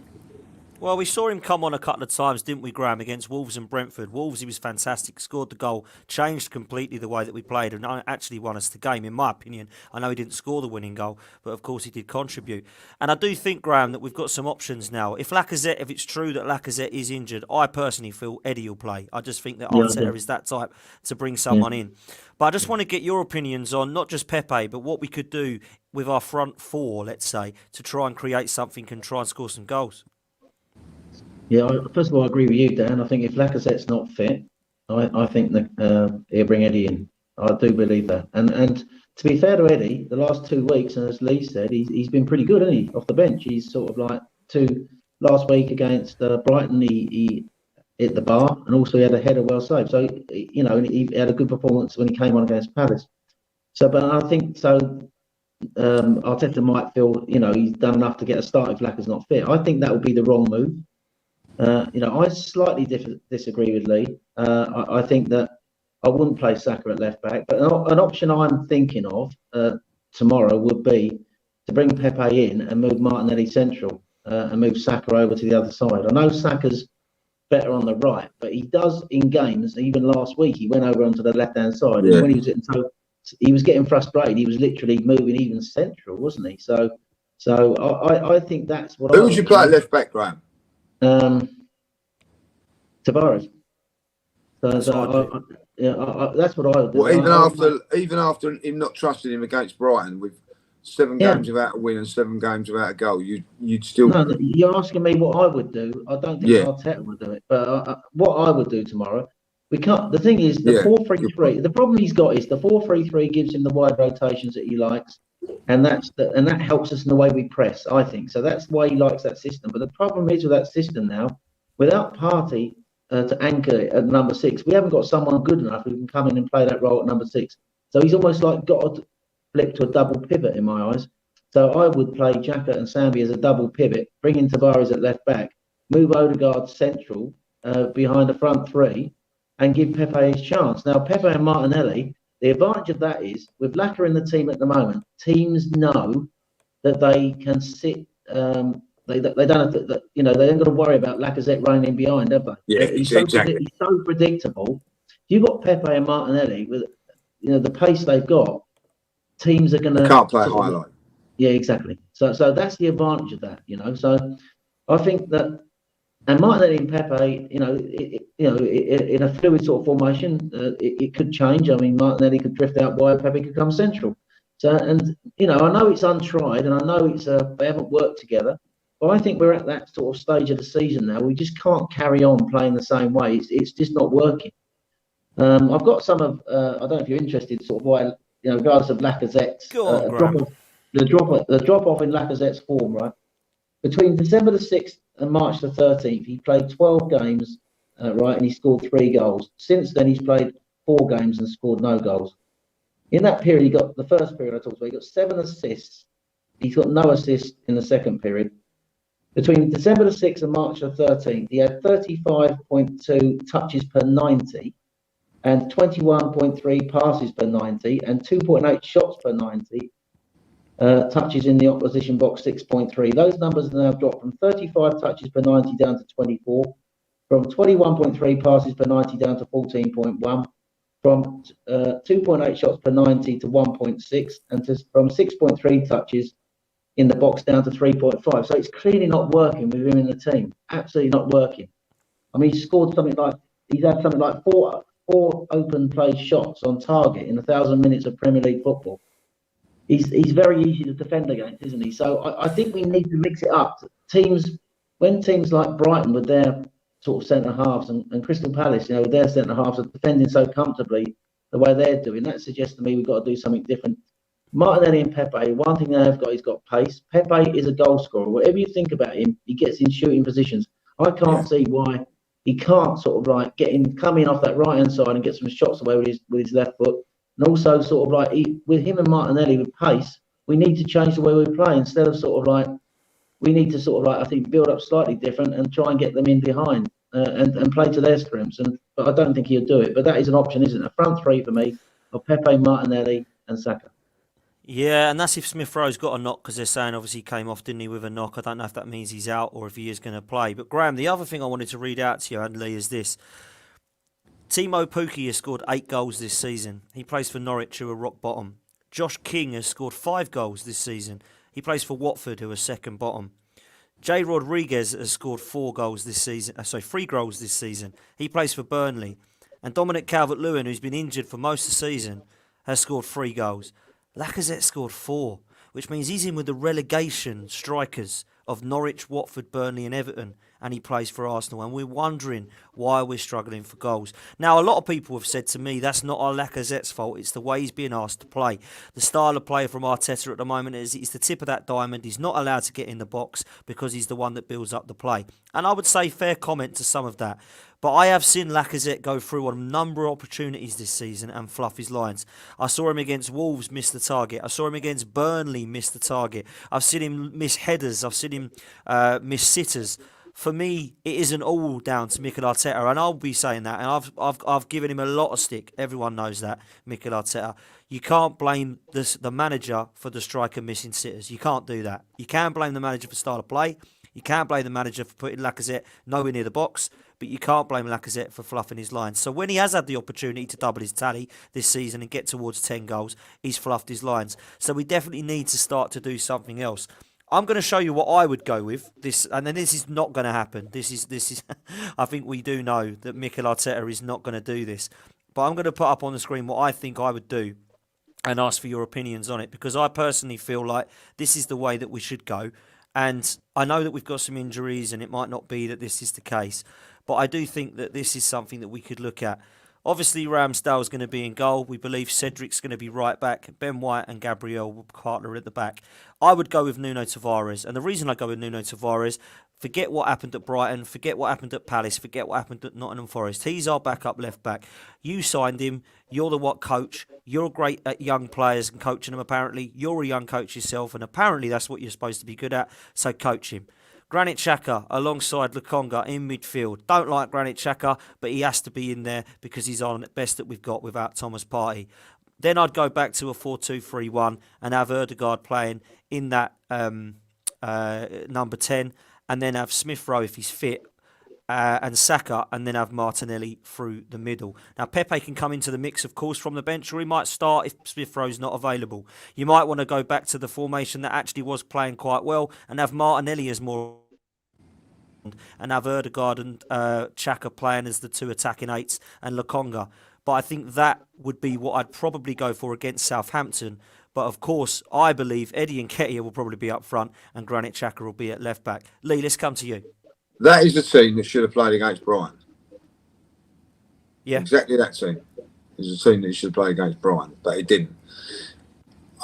Well, we saw him come on a couple of times, didn't we, Graham, against Wolves and Brentford. Wolves, he was fantastic, scored the goal, changed completely the way that we played, and actually won us the game, in my opinion. I know he didn't score the winning goal, but of course he did contribute. And I do think, Graham, that we've got some options now. If it's true that Lacazette is injured, I personally feel Eddie will play. I just think that Arteta is that type to bring someone in. But I just want to get your opinions on not just Pepe, but what we could do with our front 4, let's say, to try and create something and try and score some goals.
Yeah, first of all, I agree with you, Dan. I think if Lacazette's not fit, I think that he'll bring Eddie in. I do believe that. And to be fair to Eddie, the last 2 weeks, and as Lee said, he's been pretty good, hasn't he? Off the bench, he's sort of like last week against Brighton, he hit the bar, and also he had a header well saved. So he had a good performance when he came on against Palace. So, but I think so. Arteta might feel he's done enough to get a start if Lacazzette's not fit. I think that would be the wrong move. I slightly disagree with Lee. I think that I wouldn't play Saka at left back, but an option I'm thinking of tomorrow would be to bring Pepe in and move Martinelli central and move Saka over to the other side. I know Saka's better on the right, but he does in games. Even last week, he went over onto the left-hand side, and when he was he was getting frustrated. He was literally moving even central, wasn't he? So I think that's what.
Who would you play at left back, Graham?
Tavares.
That's
that's what I would do.
Well, even after him not trusting him against Brighton with 7 games without a win and 7 games without a goal, you'd still.
No, you're asking me what I would do. I don't think Arteta would do it, but what I would do tomorrow. We can't. The thing is, the 4-3-3. The problem he's got is the 4-3-3 gives him the wide rotations that he likes, and that helps us in the way we press. I think so. That's why he likes that system. But the problem is with that system now, without Partey to anchor it at number 6, we haven't got someone good enough who can come in and play that role at number 6. So he's almost like got to flip to a double pivot in my eyes. So I would play Xhaka and Sambi as a double pivot, bring in Tavares at left back, move Odegaard central behind the front 3, and give Pepe his chance. Now, Pepe and Martinelli, the advantage of that is, with Laka in the team at the moment, teams know that they can sit. They don't have to, they ain't got to worry about Lacazette running in behind, have they?
Yeah, exactly.
He's so predictable. If you've got Pepe and Martinelli with, the pace they've got, teams are going to
can't play highlight.
Yeah, exactly. So that's the advantage of that, So I think that, and Martinelli and Pepe, in a fluid sort of formation, it could change. I mean, Martinelli could drift out wide, Pepe could come central. So, and I know it's untried, and I know they haven't worked together. But I think we're at that sort of stage of the season now. We just can't carry on playing the same way. It's just not working. I've got some of, I don't know if you're interested, sort of why, regardless of Lacazette's the drop off in Lacazette's form, right? Between December the 6th and March the 13th, he played 12 games, right, and he scored 3 goals. Since then, he's played 4 games and scored no goals. In that period, he got the first period I talked about. He got 7 assists. He's got no assists in the second period. Between December the 6th and March the 13th, he had 35.2 touches per 90 and 21.3 passes per 90 and 2.8 shots per 90. Touches in the opposition box, 6.3. Those numbers have now dropped from 35 touches per 90 down to 24, from 21.3 passes per 90 down to 14.1, from 2.8 shots per 90 to 1.6, and from 6.3 touches in the box down to 3.5. So it's clearly not working with him in the team. Absolutely not working. I mean, he's had something like four open play shots on target in 1,000 minutes of Premier League football. He's very easy to defend against, isn't he? So I think we need to mix it up. When teams like Brighton with their sort of centre halves and Crystal Palace, their centre halves are defending so comfortably the way they're doing, that suggests to me we've got to do something different. Martinelli and Pepe, one thing they have got, he's got pace. Pepe is a goal scorer. Whatever you think about him, he gets in shooting positions. I can't see why he can't sort of like come in off that right hand side and get some shots away with his left foot. And also sort of like with him and Martinelli with pace, we need to change the way we play instead of sort of like, we need to sort of like, I think, build up slightly different and try and get them in behind and play to their strengths. But I don't think he'll do it. But that is an option, isn't it? A front 3 for me of Pepe, Martinelli and Saka.
Yeah, and that's if Smith Rowe's got a knock, because they're saying obviously he came off, didn't he, with a knock. I don't know if that means he's out or if he is going to play. But Graham, the other thing I wanted to read out to you, and Lee, is this. Timo Pukki has scored 8 goals this season. He plays for Norwich, who are rock bottom. Josh King has scored 5 goals this season. He plays for Watford, who are second bottom. Jay Rodriguez has scored 3 goals this season. He plays for Burnley. And Dominic Calvert-Lewin, who's been injured for most of the season, has scored 3 goals. Lacazette scored 4, which means he's in with the relegation strikers of Norwich, Watford, Burnley and Everton, and he plays for Arsenal, and we're wondering why we're struggling for goals. Now, a lot of people have said to me that's not our Lacazette's fault, it's the way he's being asked to play. The style of play from Arteta at the moment is the tip of that diamond. He's not allowed to get in the box because he's the one that builds up the play. And I would say fair comment to some of that. But I have seen Lacazette go through a number of opportunities this season and fluff his lines. I saw him against Wolves miss the target. I saw him against Burnley miss the target. I've seen him miss headers. I've seen him miss sitters. For me, it isn't all down to Mikel Arteta, and I'll be saying that. And I've given him a lot of stick. Everyone knows that, Mikel Arteta. You can't blame the manager for the striker missing sitters. You can't do that. You can blame the manager for style of play. You can't blame the manager for putting Lacazette nowhere near the box, but you can't blame Lacazette for fluffing his lines. So when he has had the opportunity to double his tally this season and get towards 10 goals, he's fluffed his lines. So we definitely need to start to do something else. I'm going to show you what I would go with this, and then this is not going to happen. This is. I think we do know that Mikel Arteta is not going to do this, but I'm going to put up on the screen what I think I would do, and ask for your opinions on it, because I personally feel like this is the way that we should go. And I know that we've got some injuries, and it might not be that this is the case, but I do think that this is something that we could look at. Obviously, Ramsdale's going to be in goal. We believe Cedric's going to be right back. Ben White and Gabriel will partner at the back. I would go with Nuno Tavares. And the reason I go with Nuno Tavares, forget what happened at Brighton, forget what happened at Palace, forget what happened at Nottingham Forest. He's our backup left back. You signed him. You're the coach. You're great at young players and coaching them, apparently. You're a young coach yourself, and apparently that's what you're supposed to be good at. So coach him. Granit Xhaka alongside Lokonga in midfield. Don't like Granit Xhaka, but he has to be in there because he's on the best that we've got without Thomas Partey. Then I'd go back to a 4-2-3-1 and have Ødegaard playing in that number 10, and then have Smith Rowe if he's fit, and Saka, and then have Martinelli through the middle. Now, Pepe can come into the mix, of course, from the bench, or he might start if Smith Rowe's not available. You might want to go back to the formation that actually was playing quite well and have Martinelli as more, and have Ødegaard and Xhaka playing as the two attacking eights and Lokonga. But I think that would be what I'd probably go for against Southampton. But of course, I believe Eddie Nketiah will probably be up front and Granit Xhaka will be at left back. Lee, let's come to you.
That is the team that should have played against Brighton.
Yeah.
Exactly that team. Is the team that should have played against Brighton, but it didn't.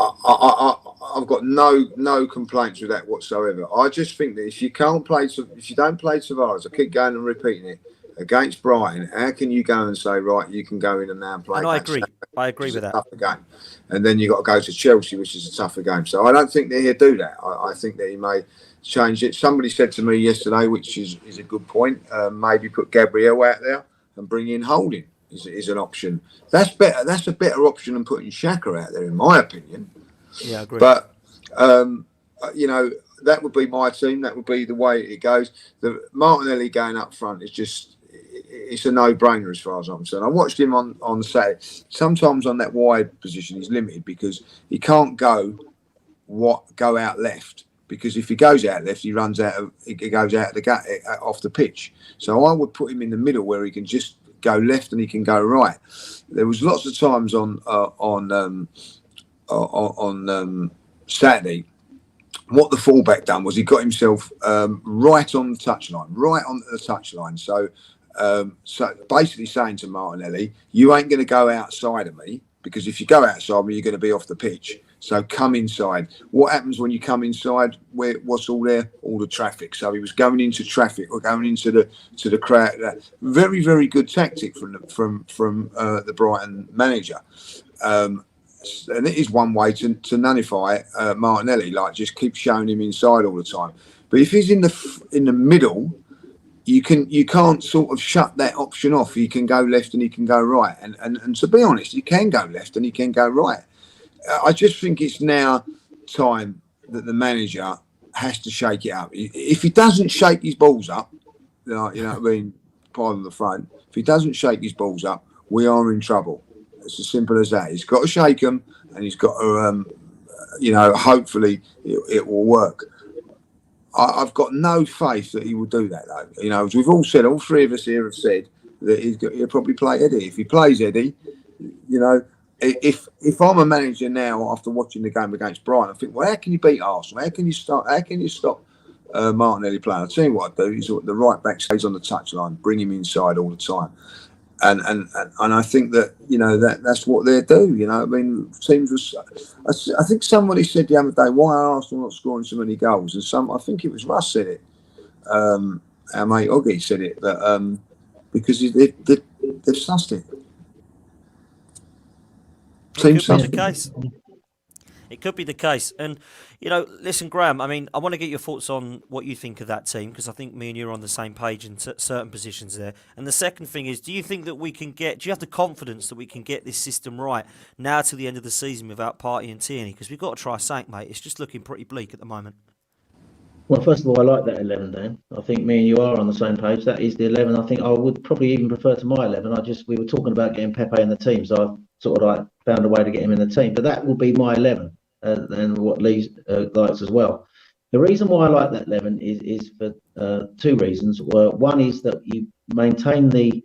I've got no complaints with that whatsoever. I just think that if you don't play Tavares, I keep going and repeating it, against Brighton, how can you go and say, right, you can go in and now play?
And I agree with that.
Tougher game. And then you've got to go to Chelsea, which is a tougher game. So I don't think that he'll do that. I think that he may change it. Somebody said to me yesterday, which is a good point, maybe put Gabriel out there and bring in Holding is an option. That's better. That's a better option than putting Xhaka out there, in my opinion.
Yeah, I agree.
But, that would be my team. That would be the way it goes. The Martinelli going up front is just, it's a no-brainer as far as I'm concerned. I watched him on Saturday. Sometimes on that wide position, he's limited because he can't go out left. Because if he goes out left, he goes out off the pitch. So I would put him in the middle where he can just go left and he can go right. There was lots of times on Saturday. What the fullback done was he got himself right on the touchline, So basically saying to Martinelli, you ain't going to go outside of me, because if you go outside me, you're going to be off the pitch. So come inside. What happens when you come inside? What's all there? All the traffic. So he was going into traffic or going into the crowd. Very, very good tactic from the Brighton manager. And it is one way to nullify Martinelli, like just keep showing him inside all the time. But if he's in the middle, you can't sort of shut that option off. He can go left and he can go right. And to be honest, he can go left and he can go right. I just think it's now time that the manager has to shake it up. If he doesn't shake his balls up, you know what I mean, pardon the front, if he doesn't shake his balls up, we are in trouble. It's as simple as that. He's got to shake them, and he's got to, hopefully it will work. I've got no faith that he will do that, though. As we've all said, all three of us here have said that he'll probably play Eddie. If he plays Eddie, if I'm a manager now after watching the game against Brighton, I think, well, how can you beat Arsenal? How can you stop Martinelli playing? I'll tell you what I do is the right back stays on the touchline, bring him inside all the time. And I think that that's what they do. I mean, teams I think somebody said the other day, why are Arsenal not scoring so many goals? And I think it was Russ said it. Our mate Oggy said it, that because they've sussed it.
It could be the case. It could be the case. And, listen, Graham, I mean, I want to get your thoughts on what you think of that team, because I think me and you are on the same page in certain positions there. And the second thing is, do you think that do you have the confidence that we can get this system right now to the end of the season without Partey and Tierney? Because we've got to try something, mate. It's just looking pretty bleak at the moment.
Well, first of all, I like that 11, Dan. I think me and you are on the same page. That is the 11. I think I would probably even prefer to my 11. We were talking about getting Pepe in the team, so I've sort of found a way to get him in the team. But that will be my 11. And what Lee likes as well. The reason why I like that 11 is for two reasons. One is that you maintain the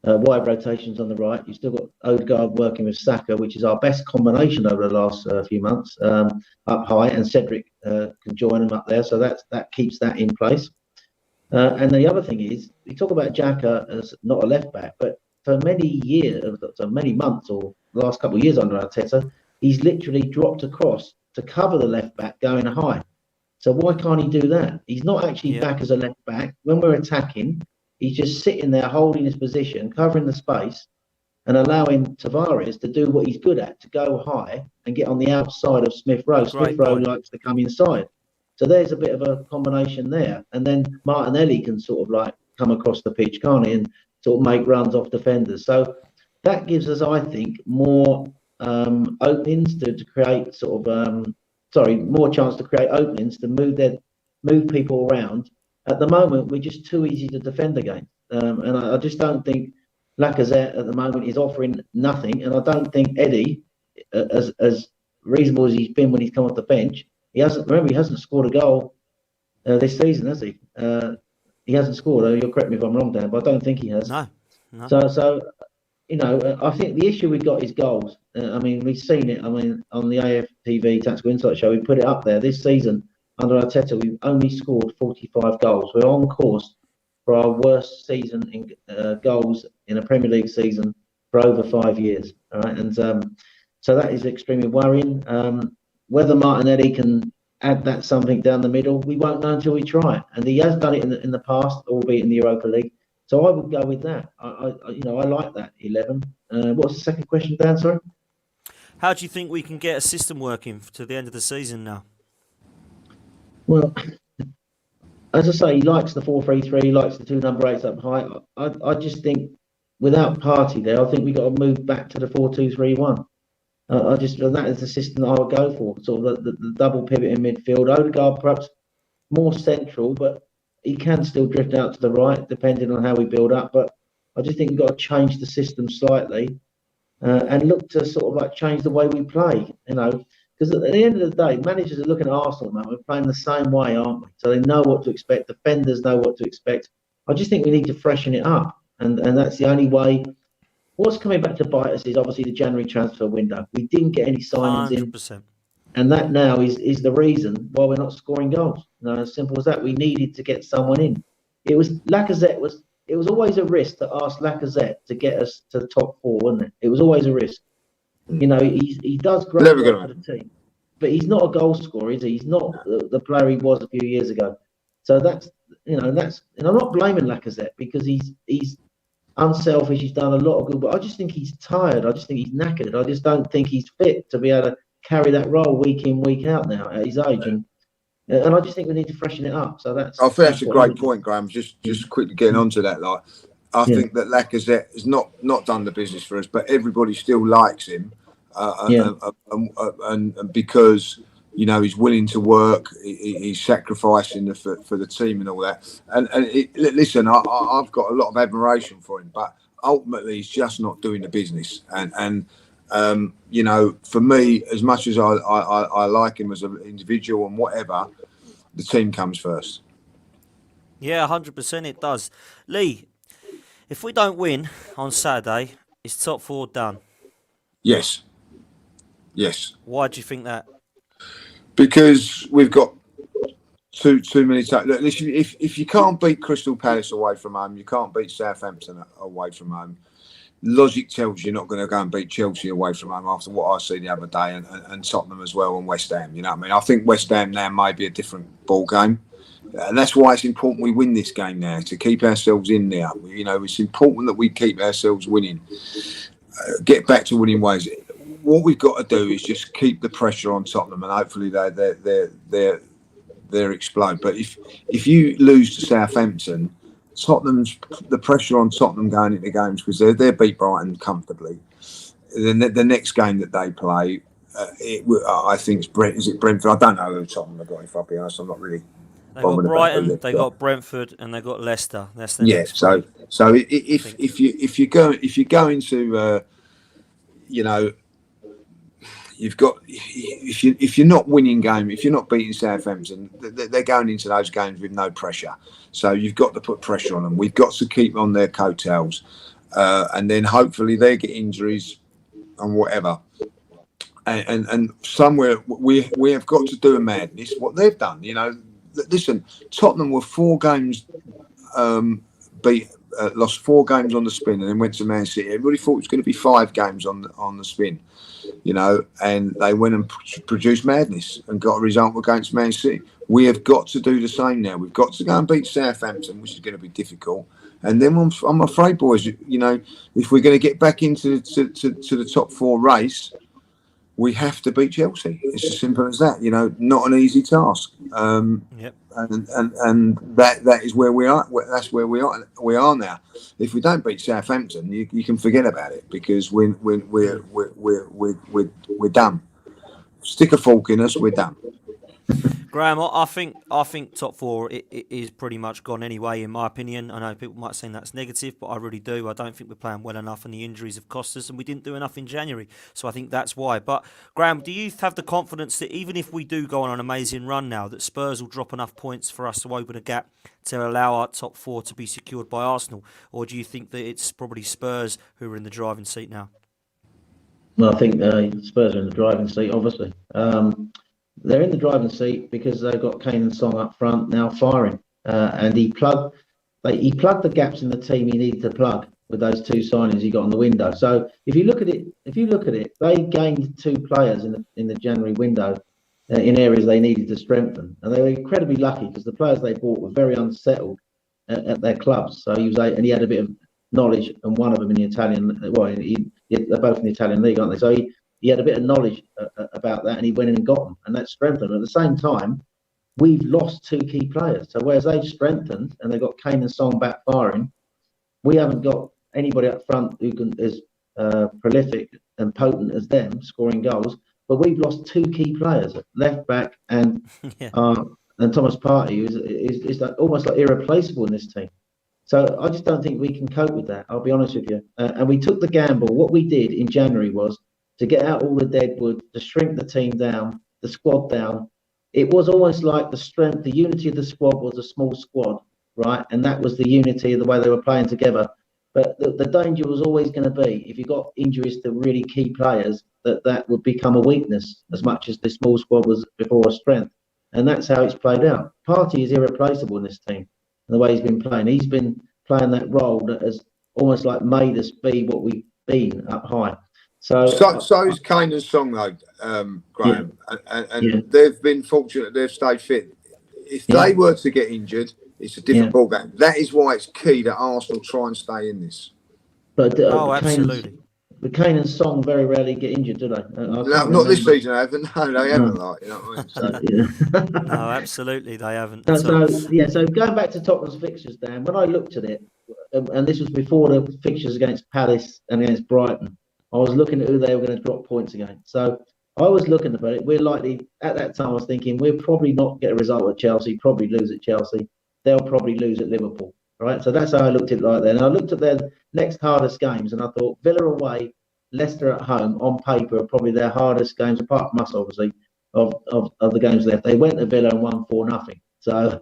wide rotations on the right. You've still got Odegaard working with Saka, which is our best combination over the last few months, up high, and Cedric can join them up there. So that keeps that in place. And the other thing is, we talk about Xhaka as not a left back, but for many years, so many months, or the last couple of years under Arteta, he's literally dropped across to cover the left back going high. So why can't he do that? He's not actually back as a left back. When we're attacking, he's just sitting there holding his position, covering the space, and allowing Tavares to do what he's good at, to go high and get on the outside of Smith Rowe. Smith Rowe likes to come inside. So there's a bit of a combination there. And then Martinelli can sort of like come across the pitch, can't he, and sort of make runs off defenders. So that gives us, I think, more openings to create sort of... more chance to create openings to move people around. At the moment, we're just too easy to defend against, and I just don't think Lacazette at the moment is offering nothing. And I don't think Eddie, as reasonable as he's been when he's come off the bench, he hasn't scored a goal this season, has he? He hasn't scored. You'll correct me if I'm wrong, Dan, but I don't think he has.
No.
So I think the issue we've got is goals. We've seen it. On the AFTV Tactical Insight Show, we put it up there. This season, under Arteta, we've only scored 45 goals. We're on course for our worst season in goals in a Premier League season for over 5 years. All right, and so that is extremely worrying. Whether Martinelli can add that something down the middle, we won't know until we try it. And he has done it in the past, albeit in the Europa League. So I would go with that. I like that 11. What's the second question, Dan? Sorry.
How do you think we can get a system working to the end of the season now?
Well, as I say, he likes the 4-3-3. He likes the two number 8s up high. I just think without Partey there, I think we've got to move back to the 4-2-3-1. That is the system that I would go for. Sort of the double pivot in midfield. Odegaard perhaps more central, but he can still drift out to the right, depending on how we build up. But I just think we've got to change the system slightly and look to sort of like change the way we play, because at the end of the day, managers are looking at Arsenal now. We're playing the same way, aren't we? So they know what to expect. Defenders know what to expect. I just think we need to freshen it up. And that's the only way. What's coming back to bite us is obviously the January transfer window. We didn't get any signings
100%.
in. And that now is the reason why we're not scoring goals. As simple as that. We needed to get someone in. It was always a risk to ask Lacazette to get us to the top 4, wasn't it? It was always a risk. He does great work for the team, but he's not a goal scorer, is he? He's not the player he was a few years ago. So that's and I'm not blaming Lacazette because he's unselfish. He's done a lot of good, but I just think he's tired. I just think he's knackered. I just don't think he's fit to be able to carry that role week in, week out now at his age. And I just think we need to freshen it up. So I think
that's a great point, Graham. Just quickly getting onto that, I think that Lacazette has not done the business for us, but everybody still likes him, and because he's willing to work, he's sacrificing for the team and all that. And listen, I've got a lot of admiration for him, but ultimately he's just not doing the business. And for me, as much as I like him as an individual and whatever, the team comes first.
Yeah, 100% it does. Lee, if we don't win on Saturday, is top 4 done?
Yes.
Why do you think that?
Because we've got too many times. Look, listen, if you can't beat Crystal Palace away from home, you can't beat Southampton away from home. Logic tells you're not going to go and beat Chelsea away from home after what I see the other day, and Tottenham as well, and West Ham. You know what I mean? I think West Ham now may be a different ball game, and that's why it's important we win this game now to keep ourselves in there. It's important that we keep ourselves winning, get back to winning ways. What we've got to do is just keep the pressure on Tottenham, and hopefully they explode. But if you lose to Southampton, the pressure on Tottenham going into games, because they beat Brighton comfortably. Then the next game that they play, I think is it Brentford? I don't know who Tottenham have got. If I'll be honest, I'm not really.
They got Brighton, they got Brentford, and they got Leicester. That's the next
so if you go into you've got if you're not winning if you're not beating Southampton, they're going into those games with no pressure. So you've got to put pressure on them. We've got to keep on their coattails, and then hopefully they get injuries and whatever. And somewhere we have got to do a madness. What they've done, listen, Tottenham were 4 games lost 4 games on the spin and then went to Man City. Everybody thought it was going to be 5 games on the spin, and they went and produced madness and got a result against Man City. We have got to do the same now. We've got to go and beat Southampton, which is going to be difficult. And then I'm afraid, boys, if we're going to get back into to the top 4 race, we have to beat Chelsea. It's as simple as that. Not an easy task.
Yep.
And that is where we are. That's where we are. We are now. If we don't beat Southampton, you can forget about it because we're done. Stick a fork in us, we're done.
Graham, I think top 4 it is pretty much gone anyway, in my opinion. I know people might say that's negative, but I really do. I don't think we're playing well enough, and the injuries have cost us, and we didn't do enough in January. So I think that's why. But Graham, do you have the confidence that even if we do go on an amazing run now, that Spurs will drop enough points for us to open a gap to allow our top 4 to be secured by Arsenal? Or do you think that it's probably Spurs who are in the driving seat now?
Well, I think Spurs are in the driving seat, obviously. They're in the driving seat because they've got Kane and Song up front now firing, and he plugged the gaps in the team he needed to plug with those 2 signings he got on the window. So if you look at it, they gained 2 players in the January window in areas they needed to strengthen, and they were incredibly lucky because the players they bought were very unsettled at their clubs. So he had a bit of knowledge, and one of them in the Italian. Well, they're both in the Italian league, aren't they? So he had a bit of knowledge about that, and he went in and got them, and that strengthened. At the same time, we've lost 2 key players. So whereas they've strengthened and they've got Kane and Song back firing, we haven't got anybody up front who can as prolific and potent as them scoring goals. But we've lost 2 key players, left back and Thomas Partey, who is like, almost like irreplaceable in this team. So I just don't think we can cope with that. I'll be honest with you. And we took the gamble. What we did in January was to get out all the deadwood, to shrink the team down, the squad down. It was almost like the unity of the squad was a small squad, right? And that was the unity of the way they were playing together. But the danger was always going to be, if you got injuries to really key players, that would become a weakness as much as the small squad was before a strength. And that's how it's played out. Partey is irreplaceable in this team, and the way he's been playing. He's been playing that role that has almost like made us be what we've been up high. So
is Kane and Song though, Graham, and they've been fortunate they've stayed fit. If they were to get injured, it's a different ballgame. That is why it's key that Arsenal try and stay in this.
But
absolutely.
But Kane and Song very rarely get injured, do they?
No, not this season, I haven't. No, they haven't. Like, what I mean?
No, absolutely, they haven't.
So going back to Tottenham's fixtures, Dan, when I looked at it, and this was before the fixtures against Palace and against Brighton, I was looking at who they were going to drop points against. So I was looking at it. We're likely, at that time, I was thinking we'll probably not get a result at Chelsea, probably lose at Chelsea. They'll probably lose at Liverpool, right? So that's how I looked at it like that. And I looked at their next hardest games, and I thought Villa away, Leicester at home, on paper, are probably their hardest games, apart from us, obviously, of the games left. They went to Villa and won 4-0. So,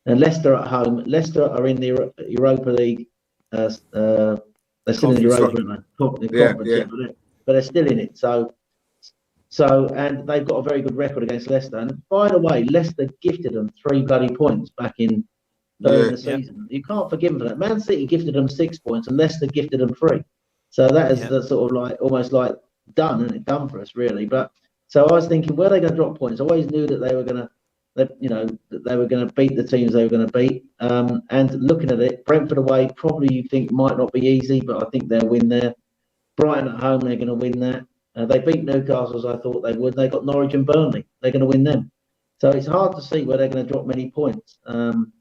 and Leicester at home. Leicester are in the Europa League. They're still in the Europa Conference, but they're still in it. So, and they've got a very good record against Leicester. And by the way, Leicester gifted them 3 bloody points back in the season. You can't forgive them for that. Man City gifted them 6 points, and Leicester gifted them 3. So that is the sort of like almost like done for us, really. But so I was thinking, where are they going to drop points? I always knew that they were going to. That they were going to beat the teams they were going to beat. And looking at it, Brentford away probably you think might not be easy, but I think they'll win there. Brighton at home, they're going to win that. They beat Newcastle as I thought they would. They got Norwich and Burnley. They're going to win them. So it's hard to see where they're going to drop many points. And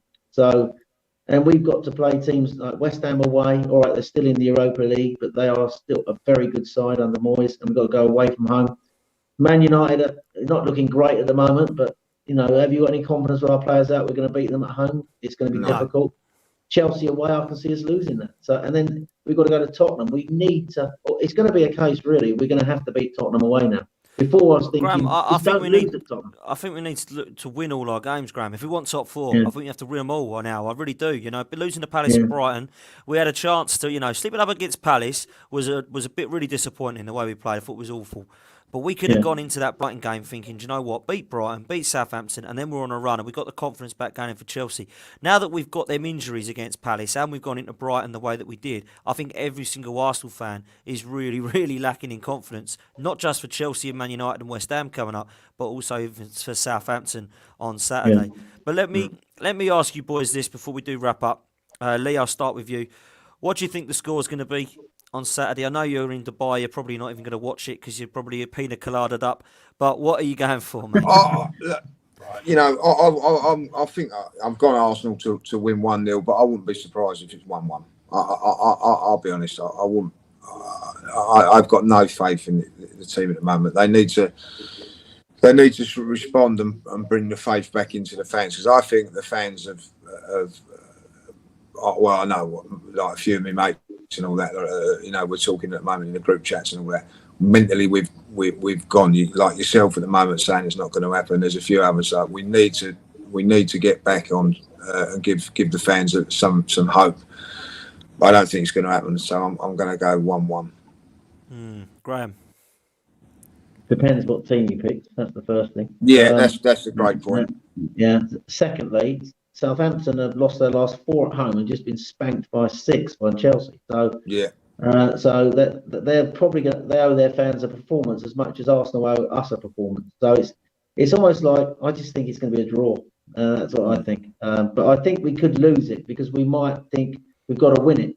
we've got to play teams like West Ham away. All right, they're still in the Europa League, but they are still a very good side under Moyes, and we've got to go away from home. Man United are not looking great at the moment, but have you got any confidence with our players out? We're going to beat them at home. It's going to be difficult. Chelsea away, I can see us losing that. So, and then we've got to go to Tottenham. We need to. It's going to be a case, really. We're going to have to beat Tottenham away now. Before I was thinking,
Graham, I think
don't
we
lose
need.
at Tottenham.
I think we need to look to win all our games, Graham. If we want top four, I think we have to win them all now. I really do. But losing to Palace and Brighton, we had a chance to, slipping up against Palace was a bit really disappointing the way we played. I thought it was awful. But we could have gone into that Brighton game thinking, do you know what, beat Brighton, beat Southampton, and then we're on a run, and we've got the confidence back going in for Chelsea. Now that we've got them injuries against Palace, and we've gone into Brighton the way that we did, I think every single Arsenal fan is really, really lacking in confidence, not just for Chelsea and Man United and West Ham coming up, but also even for Southampton on Saturday. But let me ask you boys this before we do wrap up. Lee, I'll start with you. What do you think the score is going to be on Saturday? I know you're in Dubai. You're probably not even going to watch it because you're probably a pina coladaed up. But what are you going for, mate?
I think I've gone Arsenal to win 1-0, but I wouldn't be surprised if it's 1-1. I'll be honest. I wouldn't. I've got no faith in the team at the moment. They need to respond and bring the faith back into the fans, because I think the fans have well, I know like a few of my mates and all that. We're talking at the moment in the group chats and all that. Mentally, we've gone. Like yourself at the moment, saying it's not going to happen. There's a few others. We need to get back on and give the fans some hope. But I don't think it's going to happen. So I'm going to go 1-1.
Graham.
Depends what team you picked. That's the first thing.
Yeah, that's a great point.
Yeah. Secondly, Southampton have lost their last 4 at home and just been spanked by 6 by Chelsea. So so that they're probably they owe their fans a performance as much as Arsenal owe us a performance. So it's almost like I just think it's going to be a draw. That's what I think. But I think we could lose it because we might think we've got to win it.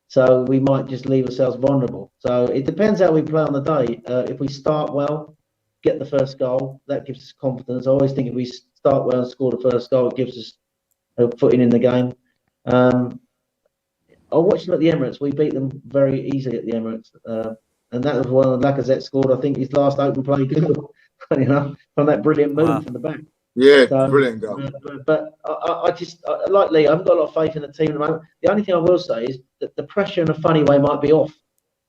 So we might just leave ourselves vulnerable. So it depends how we play on the day. If we start well, get the first goal, that gives us confidence. I always think if we start well and score the first goal, it gives us a footing in the game. I watched them at the Emirates. We beat them very easily at the Emirates. And that was when Lacazette scored, I think, his last open play goal, from that brilliant move from the back.
Yeah, so, brilliant goal.
But I just, like Lee, I haven't got a lot of faith in the team at the moment. The only thing I will say is that the pressure in a funny way might be off.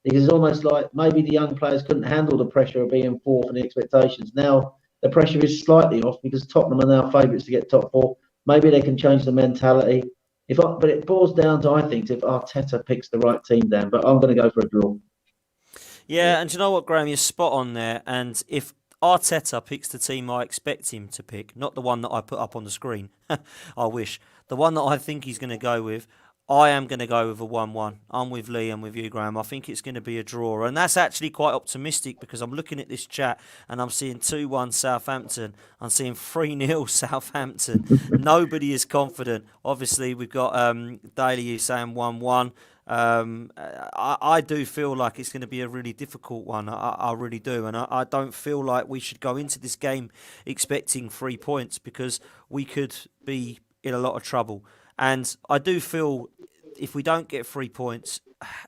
Because it's almost like maybe the young players couldn't handle the pressure of being fourth and the expectations. Now the pressure is slightly off because Tottenham are now favourites to get top 4. Maybe they can change the mentality. But it boils down to, I think, if Arteta picks the right team down. But I'm going to go for a draw.
Yeah, and do you know what, Graham? You're spot on there. And if Arteta picks the team I expect him to pick, not the one that I put up on the screen, I wish, the one that I think he's going to go with, I am going to go with a 1-1. I'm with Lee and with you, Graham. I think it's going to be a draw. And that's actually quite optimistic because I'm looking at this chat and I'm seeing 2-1 Southampton. I'm seeing 3-0 Southampton. Nobody is confident. Obviously, we've got Daly who's saying 1-1. I do feel like it's going to be a really difficult one. I really do. And I don't feel like we should go into this game expecting 3 points because we could be in a lot of trouble. And I do feel if we don't get 3 points,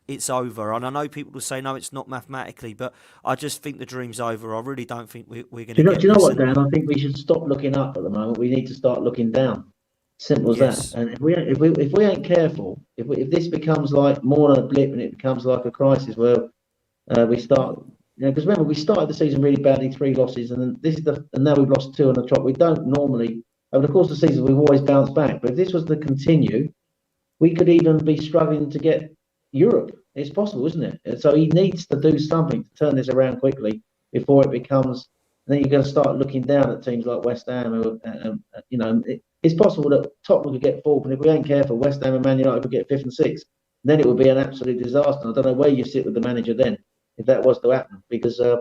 it's over. And I know people will say, no, it's not mathematically, but I just think the dream's over. I really don't think we're going to get
Do you know what, Dan? I think we should stop looking up at the moment. We need to start looking down. Simple as that. And if we ain't careful, if this becomes like more than a blip and it becomes like a crisis where we start, because remember we started the season really badly, 3 losses, and then and now we've lost 2 on the trot. We don't normally over the course of the season we've always bounced back, but if this was to continue, we could even be struggling to get Europe. It's possible, isn't it? And so he needs to do something to turn this around quickly before it becomes. Then you're going to start looking down at teams like West Ham. It's possible that Tottenham could get 4th, and if we ain't careful, West Ham and Man United could get 5th and 6th. Then it would be an absolute disaster. I don't know where you sit with the manager then, if that was to happen, because I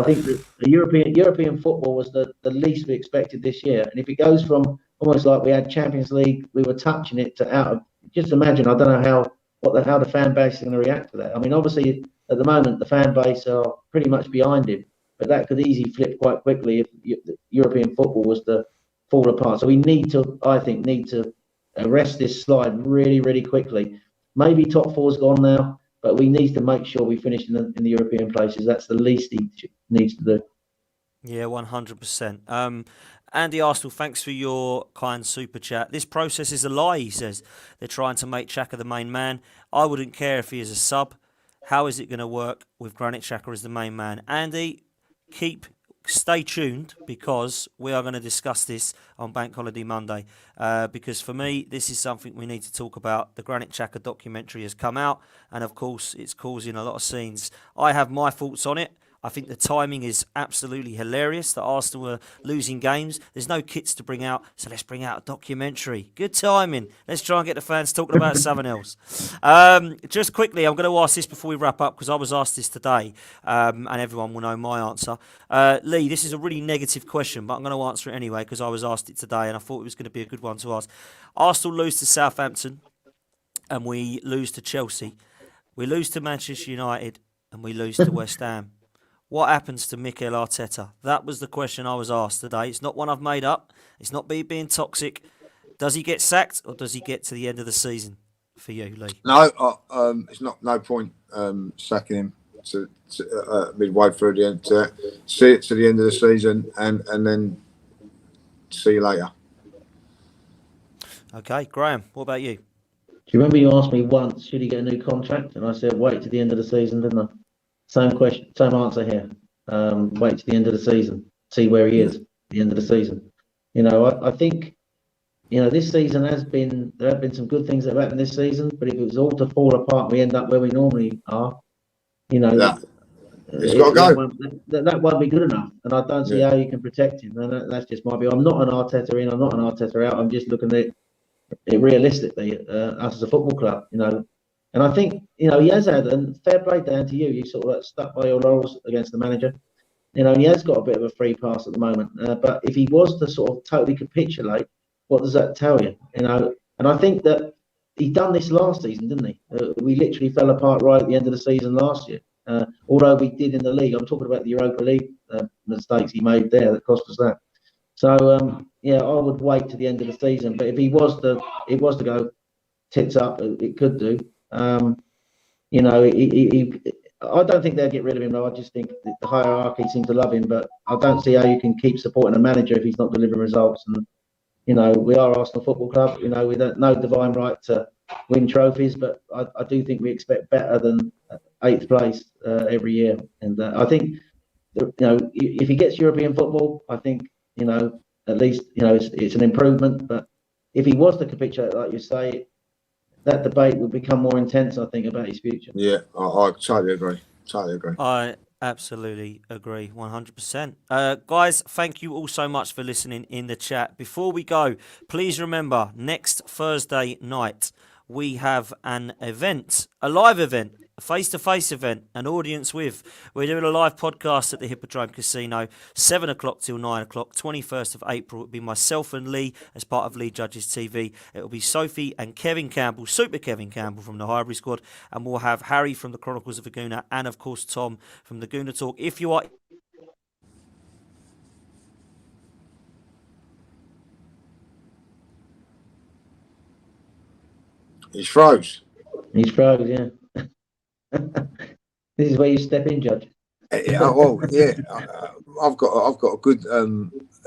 think that the European football was the least we expected this year, and if it goes from almost like we had Champions League, we were touching it to out of. Just imagine, I don't know how the fan base is going to react to that. I mean, obviously at the moment the fan base are pretty much behind him, but that could easily flip quite quickly if the European football was to fall apart. So we need to arrest this slide really, really quickly. Maybe top 4's gone now, but we need to make sure we finish in the European places. That's the least he needs to do.
Yeah, 100%. Andy Arsenal, thanks for your kind super chat. This process is a lie, he says. They're trying to make Xhaka the main man. I wouldn't care if he is a sub. How is it going to work with Granit Xhaka as the main man? Andy, Stay tuned, because we are going to discuss this on Bank Holiday Monday. Because for me, this is something we need to talk about. The Granit Xhaka documentary has come out, and of course, it's causing a lot of scenes. I have my thoughts on it. I think the timing is absolutely hilarious that Arsenal are losing games. There's no kits to bring out, so let's bring out a documentary. Good timing. Let's try and get the fans talking about something else. Just quickly, I'm going to ask this before we wrap up, because I was asked this today, and everyone will know my answer. Lee, this is a really negative question, but I'm going to answer it anyway because I was asked it today and I thought it was going to be a good one to ask. Arsenal lose to Southampton and we lose to Chelsea. We lose to Manchester United and we lose to West Ham. What happens to Mikel Arteta? That was the question I was asked today. It's not one I've made up. It's not being toxic. Does he get sacked or does he get to the end of the season for you, Lee?
No, it's no point sacking him to midway through the end. See it to the end of the season and then see you later.
Okay, Graham, what about you?
Do you remember you asked me once, should he get a new contract? And I said, wait to the end of the season, didn't I? Same question, same answer here. Wait to the end of the season, see where he is at the end of the season. I think, this season there have been some good things that have happened this season, but if it was all to fall apart, we end up where we normally are.
It's got to go.
That won't be good enough, and I don't see how you can protect him. And that's just my view. I'm not an Arteta in, I'm not an Arteta out. I'm just looking at it realistically, us as a football club, And I think, he has had, and fair play down to you, you sort of stuck by your laurels against the manager. And he has got a bit of a free pass at the moment. But if he was to sort of totally capitulate, what does that tell you? And I think that he done this last season, didn't he? We literally fell apart right at the end of the season last year. Although we did in the league, I'm talking about the Europa League mistakes he made there that cost us that. So I would wait to the end of the season. But if he was to go tits up, it could do. I don't think they'll get rid of him though. I just think the hierarchy seems to love him, but I don't see how you can keep supporting a manager if he's not delivering results. And we are Arsenal Football Club. We don't know divine right to win trophies, but I do think we expect better than 8th place every year. And I think if he gets European football, I think at least it's an improvement. But if he was to capitulate, like you say, that debate would become more intense, I think, about his future.
Yeah, I totally agree.
I absolutely agree, 100%. Guys, thank you all so much for listening in the chat. Before we go, please remember, next Thursday night, we have an event, a live event, a face-to-face event, an audience with. We're doing a live podcast at the Hippodrome Casino, 7 o'clock till 9 o'clock, 21st of April. It'll be myself and Lee as part of Lee Judges TV. It'll be Sophie and Kevin Campbell, Super Kevin Campbell from the Highbury squad, and we'll have Harry from the Chronicles of a Gooner and, of course, Tom from the Gooner Talk. If you are...
He's froze.
Yeah. This is where you step in, Judge.
I've got a good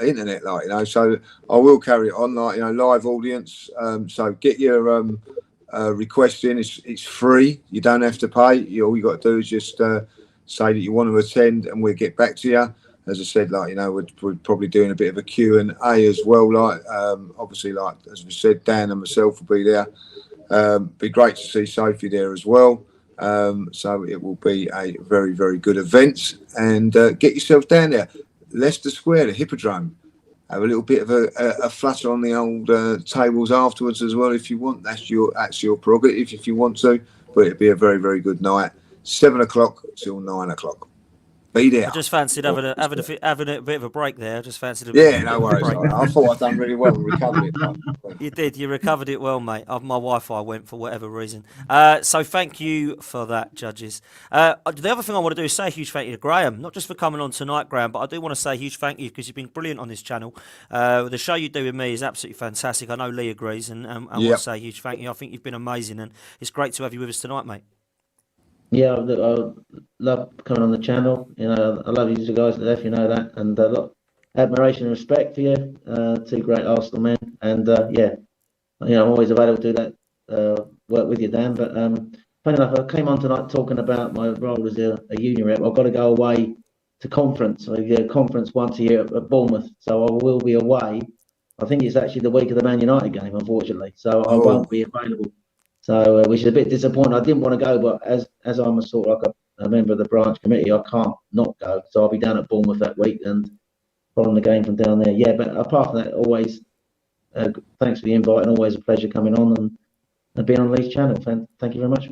internet, so I will carry it on, live audience. So get your request in. It's free. You don't have to pay. All you got to do is just say that you want to attend, and we'll get back to you. As I said, we're probably doing a bit of a Q&A as well. Obviously, as we said, Dan and myself will be there. Be great to see Sophie there as well. So it will be a very, very good event. And get yourself down there. Leicester Square, the Hippodrome. Have a little bit of a flutter on the old tables afterwards as well if you want. That's your prerogative if you want to. But it'll be a very, very good night. 7 o'clock till 9 o'clock. Be there.
I just fancied having a bit of a break there. I just fancied a
bit no worries. I thought I'd done really well and recovered it.
You did. You recovered it well, mate. My Wi-Fi went for whatever reason. So thank you for that, judges. The other thing I want to do is say a huge thank you to Graham, not just for coming on tonight, Graham, but I do want to say a huge thank you because you've been brilliant on this channel. The show you do with me is absolutely fantastic. I know Lee agrees, and I want to say a huge thank you. I think you've been amazing, and it's great to have you with us tonight, mate.
Yeah, I love coming on the channel. I love you guys to death, that, and a lot of admiration and respect for you, two great Arsenal men. And I'm always available to do that work with you, Dan. But funny enough, I came on tonight talking about my role as a union rep. I've got to go away to conference. I get a conference once a year at Bournemouth, so I will be away. I think it's actually the week of the Man United game, unfortunately, so I won't be available. So, which is a bit disappointing. I didn't want to go, but as I'm a sort of like a member of the branch committee, I can't not go. So I'll be down at Bournemouth that week and following the game from down there. Yeah, but apart from that, always thanks for the invite, and always a pleasure coming on and being on Lee's channel. Thank you very much.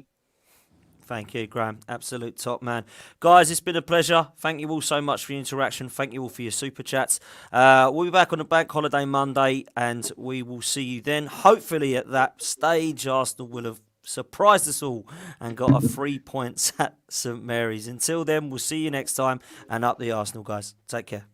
Thank you, Graham. Absolute top man. Guys, it's been a pleasure. Thank you all so much for your interaction. Thank you all for your super chats. We'll be back on a bank holiday Monday, and we will see you then. Hopefully at that stage, Arsenal will have surprised us all and got a 3 points at St Mary's. Until then, we'll see you next time, and up the Arsenal, guys. Take care.